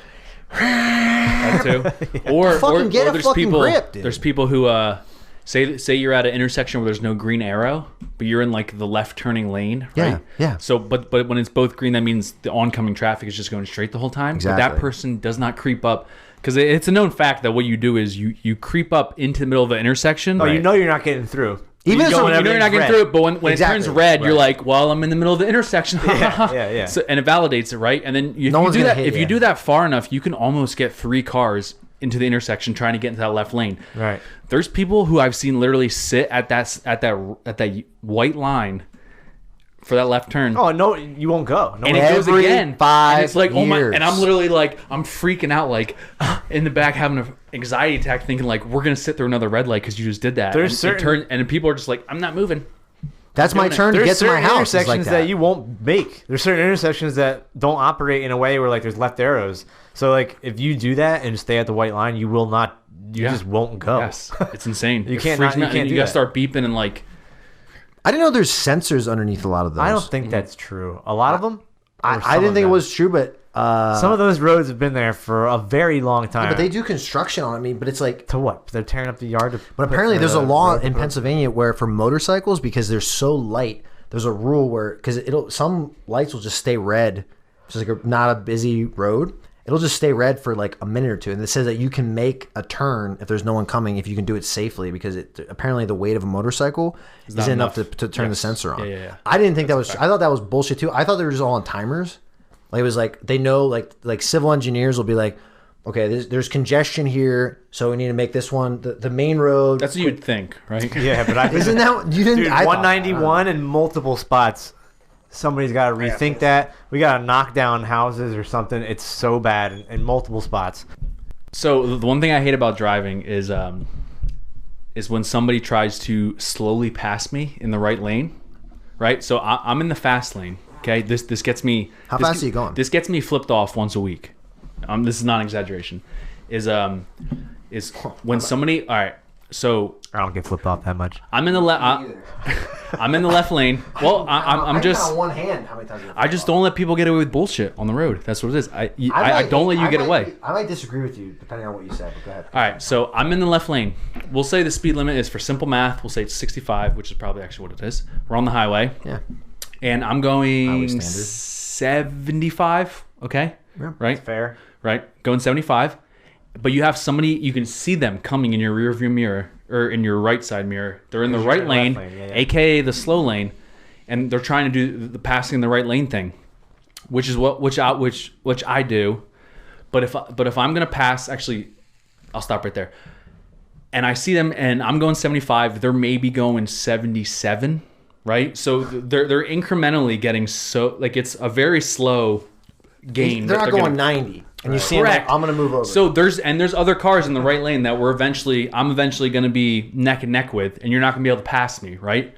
That too. Or there's people. Grip, there's people who say you're at an intersection where there's no green arrow, but you're in like the left turning lane, right? Yeah. So, but when it's both green, that means the oncoming traffic is just going straight the whole time. Exactly. But that person does not creep up, because it's a known fact that what you do is you creep up into the middle of the intersection. Oh, right. You know you're not getting through. Even if you're not getting through it, but when it turns red, you're like, well, I'm in the middle of the intersection. Yeah. So, and it validates it, right? And then if you do that far enough, you can almost get 3 cars into the intersection trying to get into that left lane. Right. There's people who I've seen literally sit at that white line for that left turn. Oh no, you won't go. No, and it goes again. 5 and it's like, years. Oh my! And I'm literally like, I'm freaking out, like in the back having an anxiety attack, thinking like, we're gonna sit through another red light because you just did that. There's and people are just like, I'm not moving. That's my turn to get to my house. There's intersections that you won't make. There's certain intersections that don't operate in a way where like there's left arrows. So like if you do that and stay at the white line, you will not. You just won't go. Yes, it's insane. You can't gotta start beeping and like. I didn't know there's sensors underneath a lot of those. I don't think that's true. A lot of them. I didn't think it was true, but some of those roads have been there for a very long time. Yeah, but they do construction on it. I mean, but it's like to what? They're tearing up the yard. But apparently, there's a law in Pennsylvania where for motorcycles, because they're so light, there's a rule where some lights will just stay red, which is like not a busy road. It'll just stay red for like a minute or two, and it says that you can make a turn if there's no one coming if you can do it safely, because apparently the weight of a motorcycle isn't enough to turn the sensor on. Yeah. I didn't think that was. I thought that was bullshit too. I thought they were just all on timers. Like it was like they know like civil engineers will be like, okay, there's congestion here, so we need to make this one the main road. That's what you'd think, right? Yeah, but isn't that you didn't? Dude, 191 in multiple spots. Somebody's got to rethink that. We got to knock down houses or something. It's so bad in multiple spots. So the one thing I hate about driving is when somebody tries to slowly pass me in the right lane, right? So I'm in the fast lane. Okay, this gets me. How fast are you going? This gets me flipped off once a week. This is not an exaggeration. Is when somebody. All right. So I don't get flipped off that much. I'm in the I'm in the left lane. Well, I'm just on one hand. How many times? I just don't let people get away with bullshit on the road. That's what it is. I don't let you get away. I might disagree with you depending on what you said. But go ahead. All right, so I'm in the left lane. We'll say the speed limit is, for simple math, we'll say it's 65, which is probably actually what it is. We're on the highway. Yeah. And I'm going 75. Okay. Yeah, right. That's fair. Right. Going 75. But you have somebody, you can see them coming in your rear view mirror or in your right side mirror. They're in the right lane, aka the slow lane, and they're trying to do the passing in the right lane thing, which I do. But if I'm gonna pass, actually, I'll stop right there. And I see them, and I'm going 75. They're maybe going 77, right? So they're incrementally getting it's a very slow gain. They're not going 90. And you see him like, I'm going to move over. So there's other cars in the right lane that I'm eventually going to be neck and neck with, and you're not going to be able to pass me, right?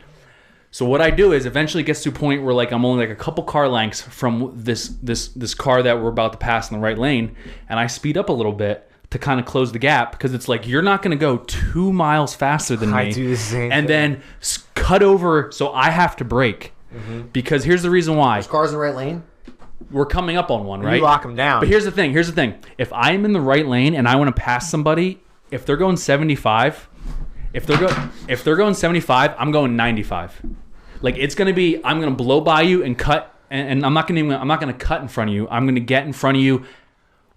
So what I do is eventually it gets to a point where like I'm only like a couple car lengths from this car that we're about to pass in the right lane, and I speed up a little bit, to kind of close the gap, because it's like, you're not going to go 2 miles faster than me. I do the same and thing. then cut over, so I have to brake. Because here's the reason why. There's cars in the right lane. We're coming up on one, right? You lock them down. But here's the thing. If I'm in the right lane and I want to pass somebody, if they're going 75, if they're going 75, I'm going 95. Like, it's going to be, I'm going to blow by you and cut, and I'm not going to cut in front of you. I'm going to get in front of you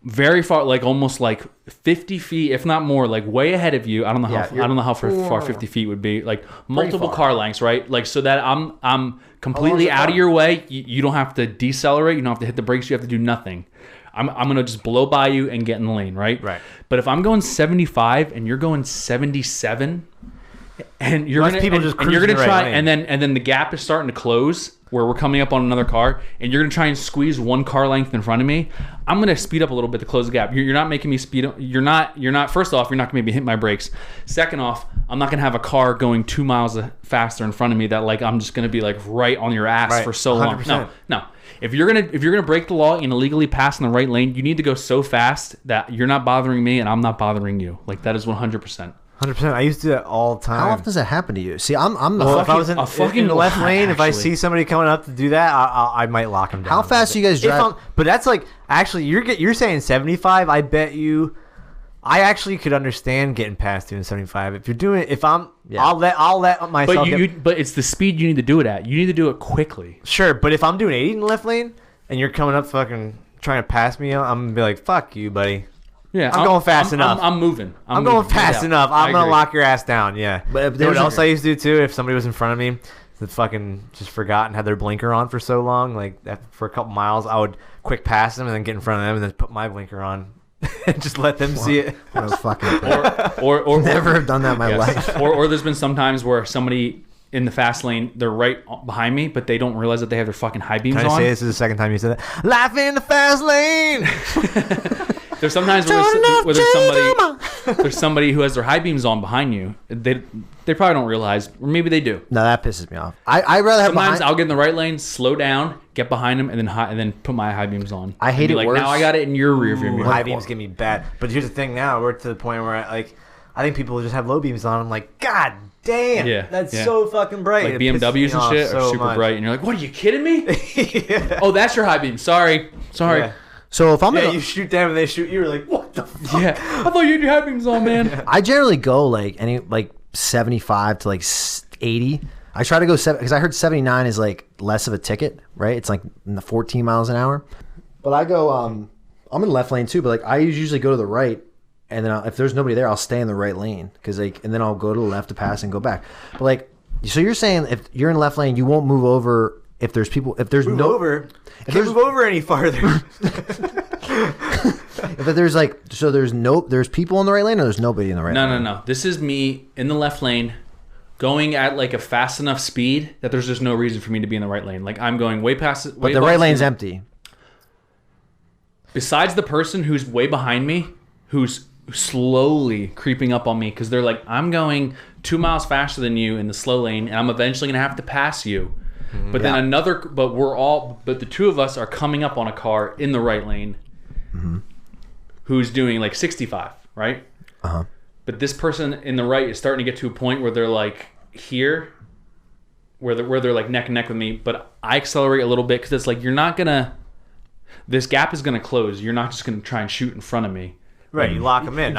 very far, like almost like 50 feet, if not more, like way ahead of you. I don't know how far 50 feet would be. Like multiple car lengths, right? Like, so that I'm completely out of your way. You don't have to decelerate. You don't have to hit the brakes. You have to do nothing. I'm going to just blow by you and get in the lane, right? Right. But if I'm going 75 and you're going 77, and you're going to try, and then the gap is starting to close where we're coming up on another car, and you're going to try and squeeze one car length in front of me, I'm going to speed up a little bit to close the gap. You're not making me speed up. You're not. First off, you're not going to hit my brakes. Second off, I'm not going to have a car going 2 miles faster in front of me that, like, I'm just going to be like right on your ass for so 100%. long. No. If you're gonna break the law and illegally pass in the right lane, you need to go so fast that you're not bothering me and I'm not bothering you. Like, that is 100%. 100%. I used to do that all the time. How often does that happen to you? See, I'm the Well, if I was in the left lane, actually. if I see somebody coming up to do that, I might lock them down. How fast do you guys drive? But that's like, actually, you're saying 75. I bet you, I actually could understand getting past doing 75. If you're doing, I'll let myself. But it's the speed you need to do it at. You need to do it quickly. Sure, but if I'm doing 80 in the left lane and you're coming up fucking trying to pass me, I'm gonna be like, fuck you, buddy. Yeah, I'm going fast enough. I'm moving. I'm going fast enough. I'm going to lock your ass down, yeah. But you know what else I used to do, too? If somebody was in front of me that fucking just forgot and had their blinker on for so long, like for a couple miles, I would quick pass them and then get in front of them and then put my blinker on and just let them see it. I was fucking or never have done that in my life. Or there's been some times where somebody in the fast lane, they're right behind me, but they don't realize that they have their fucking high beams on. Can I say this is the second time you said that? Life in the fast lane! There's sometimes where there's somebody who has their high beams on behind you. They probably don't realize, or maybe they do. No, that pisses me off. I rather have sometimes I'll get in the right lane, slow down, get behind them, and then put my high beams on. I hate it like, worse. now I got it in your rear view mirror. High beams get me bad. But here's the thing now, we're to the point where I think people just have low beams on. I'm like, God damn, that's so fucking bright. Like BMWs and shit are super bright, and you're like, what, are you kidding me? Yeah. Oh, that's your high beam. Sorry. Yeah. So if I'm you shoot them and they shoot you, you're like, what the fuck? Yeah, I thought you had your high beams on, man. I generally go like 75 to like 80. I try to go 7 because I heard 79 is like less of a ticket, right? It's like in the 14 miles an hour. But I go, I'm in the left lane too, but like I usually go to the right, and then if there's nobody there, I'll stay in the right lane and then I'll go to the left to pass and go back. But like, so you're saying if you're in the left lane, you won't move over if there's people, if there's move over any farther. If there's like, so there's people in the right lane, or there's nobody in the right lane? No. This is me in the left lane, going at like a fast enough speed that there's just no reason for me to be in the right lane. Like, I'm going way past it. But the right lane's empty. Besides the person who's way behind me, who's slowly creeping up on me, because they're like, I'm going 2 miles faster than you in the slow lane, and I'm eventually gonna have to pass you. But then but the two of us are coming up on a car in the right lane, who's doing like 65, right? But this person in the right is starting to get to a point where they're like here, where they're like neck and neck with me. But I accelerate a little bit because it's like, this gap is gonna close. You're not just gonna try and shoot in front of me. Right, you lock them in.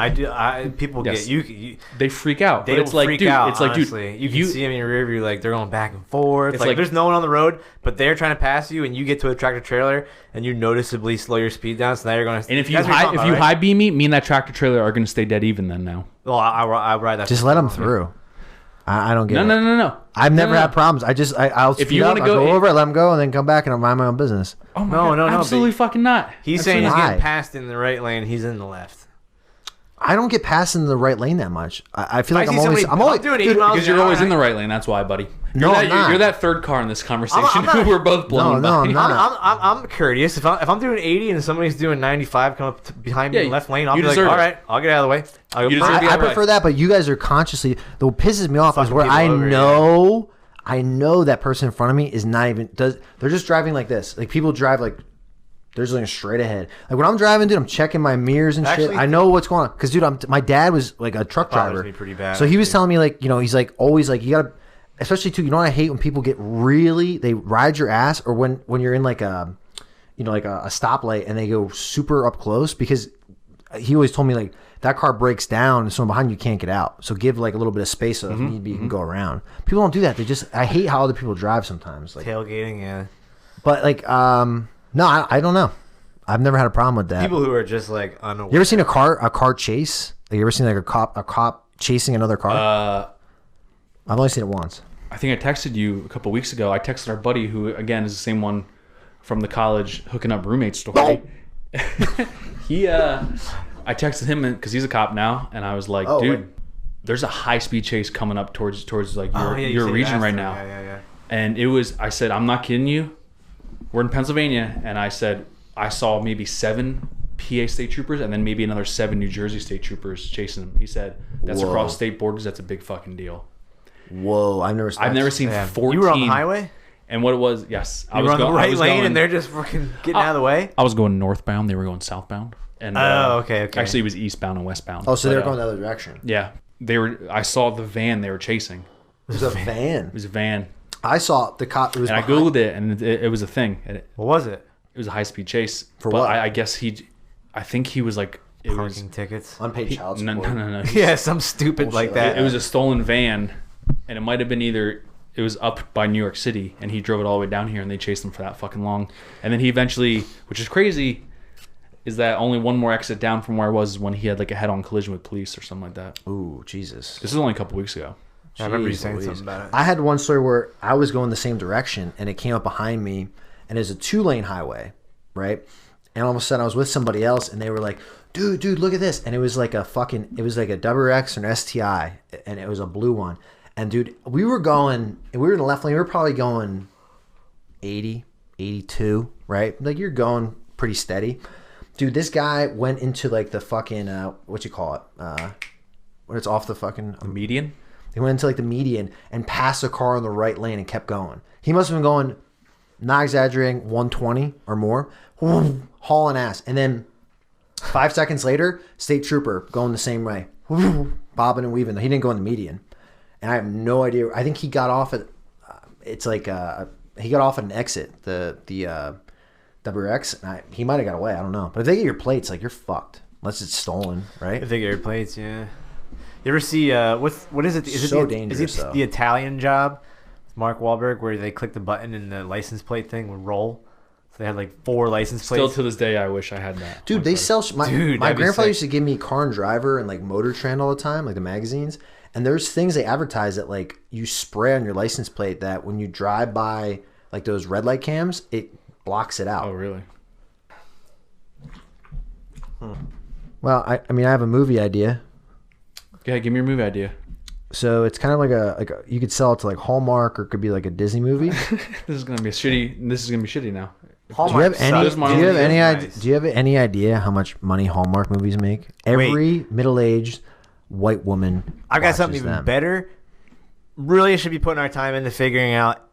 People get you. They freak out. They but it's like, freak dude, out. It's like, honestly. dude, you can see them in your rear view, like they're going back and forth. It's like there's no one on the road, but they're trying to pass you, and you get to a tractor trailer, and you noticeably slow your speed down. So now you're going to. And if you high beam me and that tractor trailer are going to stay dead even then now. Well, I ride that. Just let them through. I don't get it. No. I've never had problems. I'll speed up, I'll go over, let them go, and then come back and I'll mind my own business. Oh my God. No. Absolutely fucking not. He's saying he's getting passed in the right lane. He's in the left. I don't get passed in the right lane that much. I feel like I'm always doing 8 miles because you're always in the right lane. That's why, buddy. You're that third car in this conversation. We're both blown. No, I'm not. I'm courteous. If I'm doing 80 and somebody's doing 95 come up behind me in the left lane, I'll be like, all right, I'll get out of the way. I prefer that, but you guys are consciously. What pisses me off is where I know that person in front of me is not even. They're just driving like this. Like people drive like There's like straight ahead. Like when I'm driving, dude, I'm checking my mirrors and Actually, shit. I know what's going on because, dude, my dad was like a truck driver. Me pretty bad, so he was telling me like, you know, he's like always like you gotta, especially too. You know what I hate when people get they ride your ass, or when you're in like a, you know, like a stoplight and they go super up close, because he always told me like that car breaks down and someone behind you can't get out. So give like a little bit of space so if need be you can go around. People don't do that. I hate how other people drive sometimes. Like tailgating, yeah. But like, no, I don't know. I've never had a problem with that. People who are just like unaware. You ever seen a car chase? Like, you ever seen like a cop chasing another car? I've only seen it once. I think I texted you a couple weeks ago. I texted our buddy who, again, is the same one from the college hooking up roommate story. I texted him because he's a cop now, and I was like, dude, there's a high speed chase coming up towards like your region right now. Yeah. And I said, I'm not kidding you. We're in Pennsylvania, and I said I saw maybe 7 PA state troopers and then maybe another 7 New Jersey state troopers chasing him. He said that's across state borders. That's a big fucking deal. Whoa, I've never seen 14. You were on the highway? And what it was, yes. I was on the right lane and they're just fucking getting out of the way? I was going northbound. They were going southbound. And, okay. Actually, it was eastbound and westbound. Oh, so they were going the other direction. Yeah. I saw the van they were chasing. It was a van? It was a van. I saw the cop. It was and I Googled it, and it was a thing. What was it? It was a high-speed chase. For what? I guess I think he was like... Parking tickets? Unpaid child support. No. Yeah, some stupid like that. It was a stolen van, and it might have been either... It was up by New York City, and he drove it all the way down here, and they chased him for that fucking long. And then he eventually, which is crazy, is that only one more exit down from where I was when he had like a head-on collision with police or something like that. Ooh, Jesus. This is only a couple weeks ago. I remember you saying something about it. I had one story where I was going the same direction, and it came up behind me, and it's a 2-lane highway, right? And all of a sudden, I was with somebody else, and they were like, dude, look at this. And it was like a WX or an STI, and it was a blue one. And dude, we were in the left lane. We were probably going 80, 82, right? Like you're going pretty steady. Dude, this guy went into like the fucking, what you call it? When it's off the fucking... median? He went into like the median and passed a car on the right lane and kept going. He must have been going, not exaggerating, 120 or more, hauling ass. And then 5 seconds later, state trooper going the same way, bobbing and weaving. He didn't go in the median. And I have no idea. I think he got off at, he got off at an exit, the WX. And he might have got away. I don't know. But if they get your plates, like you're fucked. Unless it's stolen, right? If they get your plates, yeah. You ever see, what is it? Is so it dangerous, is it the Italian Job with Mark Wahlberg where they click the button and the license plate thing would roll? So they had like 4 license plates. Still to this day, I wish I had that. Dude, they sell... My grandfather used to give me Car and Driver and like Motor Trend all the time, like the magazines. And there's things they advertise that like you spray on your license plate that when you drive by like those red light cams, it blocks it out. Oh, really? Well, I mean, I have a movie idea. Yeah, give me your movie idea. So it's kind of like a you could sell it to like Hallmark or it could be like a Disney movie. This is gonna be shitty now. Hallmark. Do you have any idea how much money Hallmark movies make? Every middle-aged white woman. I've got something even better. Really should be putting our time into figuring out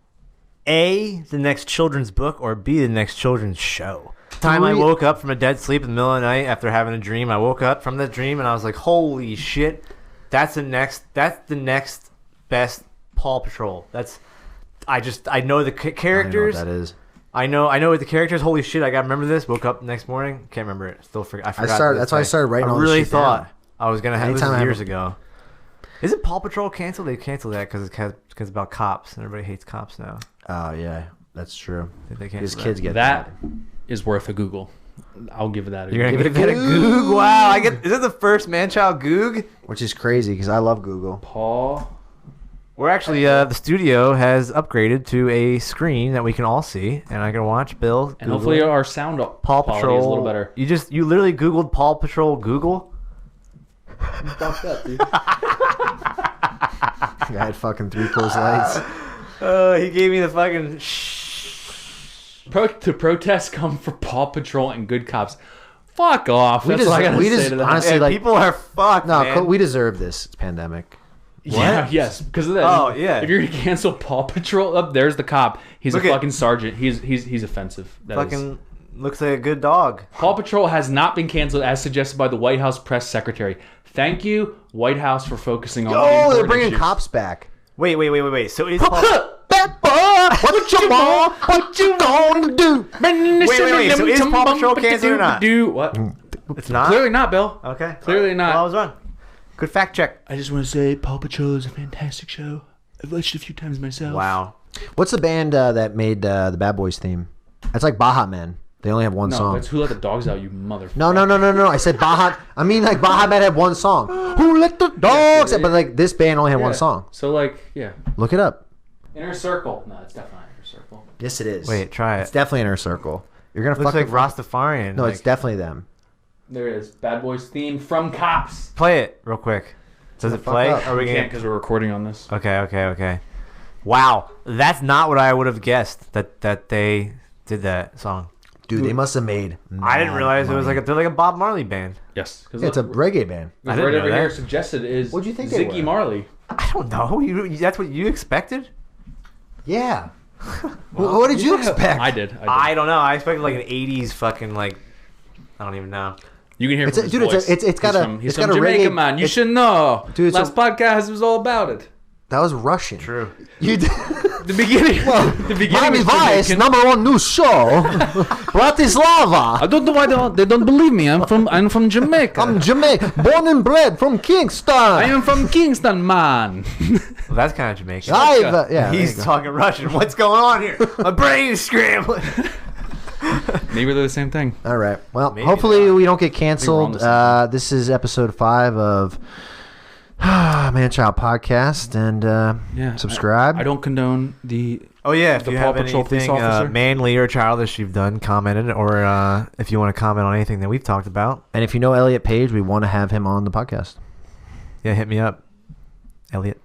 A, the next children's book, or B, the next children's show. Time I woke up from a dead sleep in the middle of the night after having a dream. I woke up from that dream and I was like, holy shit, that's the next best Paw Patrol. I know the characters. I don't know what that is. I know the characters. Holy shit, I gotta remember this. Woke up the next morning, can't remember it. Still forgot. I forgot. That's why I started writing all this shit thought down. I was gonna have this years ago. Isn't Paw Patrol canceled? They canceled that because it's about cops and everybody hates cops now. Oh yeah, that's true. Because kids get that is worth a Google. I'll give it that. You're gonna give it a Goog? Wow! Is it the first man-child Goog? Which is crazy because I love Google. Paw. We're actually the studio has upgraded to a screen that we can all see, and I can watch Bill. And Google hopefully our sound Paw quality Patrol is a little better. You literally Googled Paw Patrol Google. You fucked up, dude. I had fucking 3 Coors Lights. He gave me the fucking To protest come for Paw Patrol and good cops. Fuck off. We That's all I gotta say to that. honestly, like, people are fucked. No, man. we deserve this pandemic. Yeah, yes, because of that. Oh, yeah. If you're gonna cancel Paw Patrol, there's the cop. He's Look a fucking sergeant. He's offensive. That fucking Looks like a good dog. Paw Patrol has not been canceled as suggested by the White House press secretary. Thank you, White House, for focusing on. Oh, they're bringing cops back. Wait. So is What you gonna do? Wait. So is Paw Patrol canceled or not? What? It's not? Clearly not, Bill. Okay. Clearly not. Well, I was wrong. Good fact check. I just want to say Paw Patrol is a fantastic show. I've watched it a few times myself. Wow. What's the band that made the Bad Boys theme? It's like Baja Men. They only have one No, song. that's Who Let the Dogs Out, you motherfucker. No. I said Baja. I mean, like Baja Men had one song. Who let the dogs out? But like this band only had one song. So like, yeah. Look it up. Inner Circle. No, it's definitely Inner Circle. Yes, it is. Wait, try It's it. definitely Inner Circle. You're gonna Looks like Rastafarian. No, like, it's definitely them. There it is. Bad Boys theme from Cops. play it real quick. Does it fuck play? up. Are we We gonna... can't because we're recording on this. Okay. Wow, that's not what I would have guessed that they did that song. Dude, they must have made. I didn't realize it was like they're like a Bob Marley band. Yes. Yeah, it's a reggae band. I didn't right know over that. here suggested is What'd you think they Ziggy were? Marley. I don't know. That's what you expected? Yeah. What did you expect? I did. I don't know. I expected like an '80s fucking like. I don't even know. You can hear It's from a- his dude, it's a- voice. it's got He's a- from, he's it's from got a Jamaica, reggae- man. You it's- should know. Dude, it's Last podcast was all about it. That was Russian. True. You did. The beginning. the beginning. Miami was Vice, Jamaican. #1 news show. Bratislava. I don't know why they don't believe me. I'm from Jamaica. I'm Jamaican, born and bred from Kingston. I am from Kingston, man. Well, that's kind of Jamaican. Yeah, He's talking Russian. What's going on here? My brain is scrambling. Maybe they're the same thing. all right. Well, Maybe hopefully not. we don't get we're on canceled. the same This is episode 5 of ManChild's podcast, and Yeah. subscribe. I don't condone the. Oh yeah, if The you Paw have Patrol police anything officer? manly or childish you've done, commented, or if you want to comment on anything that we've talked about, And if you know Elliot Page, we want to have him on the podcast. yeah, hit me up, Elliot.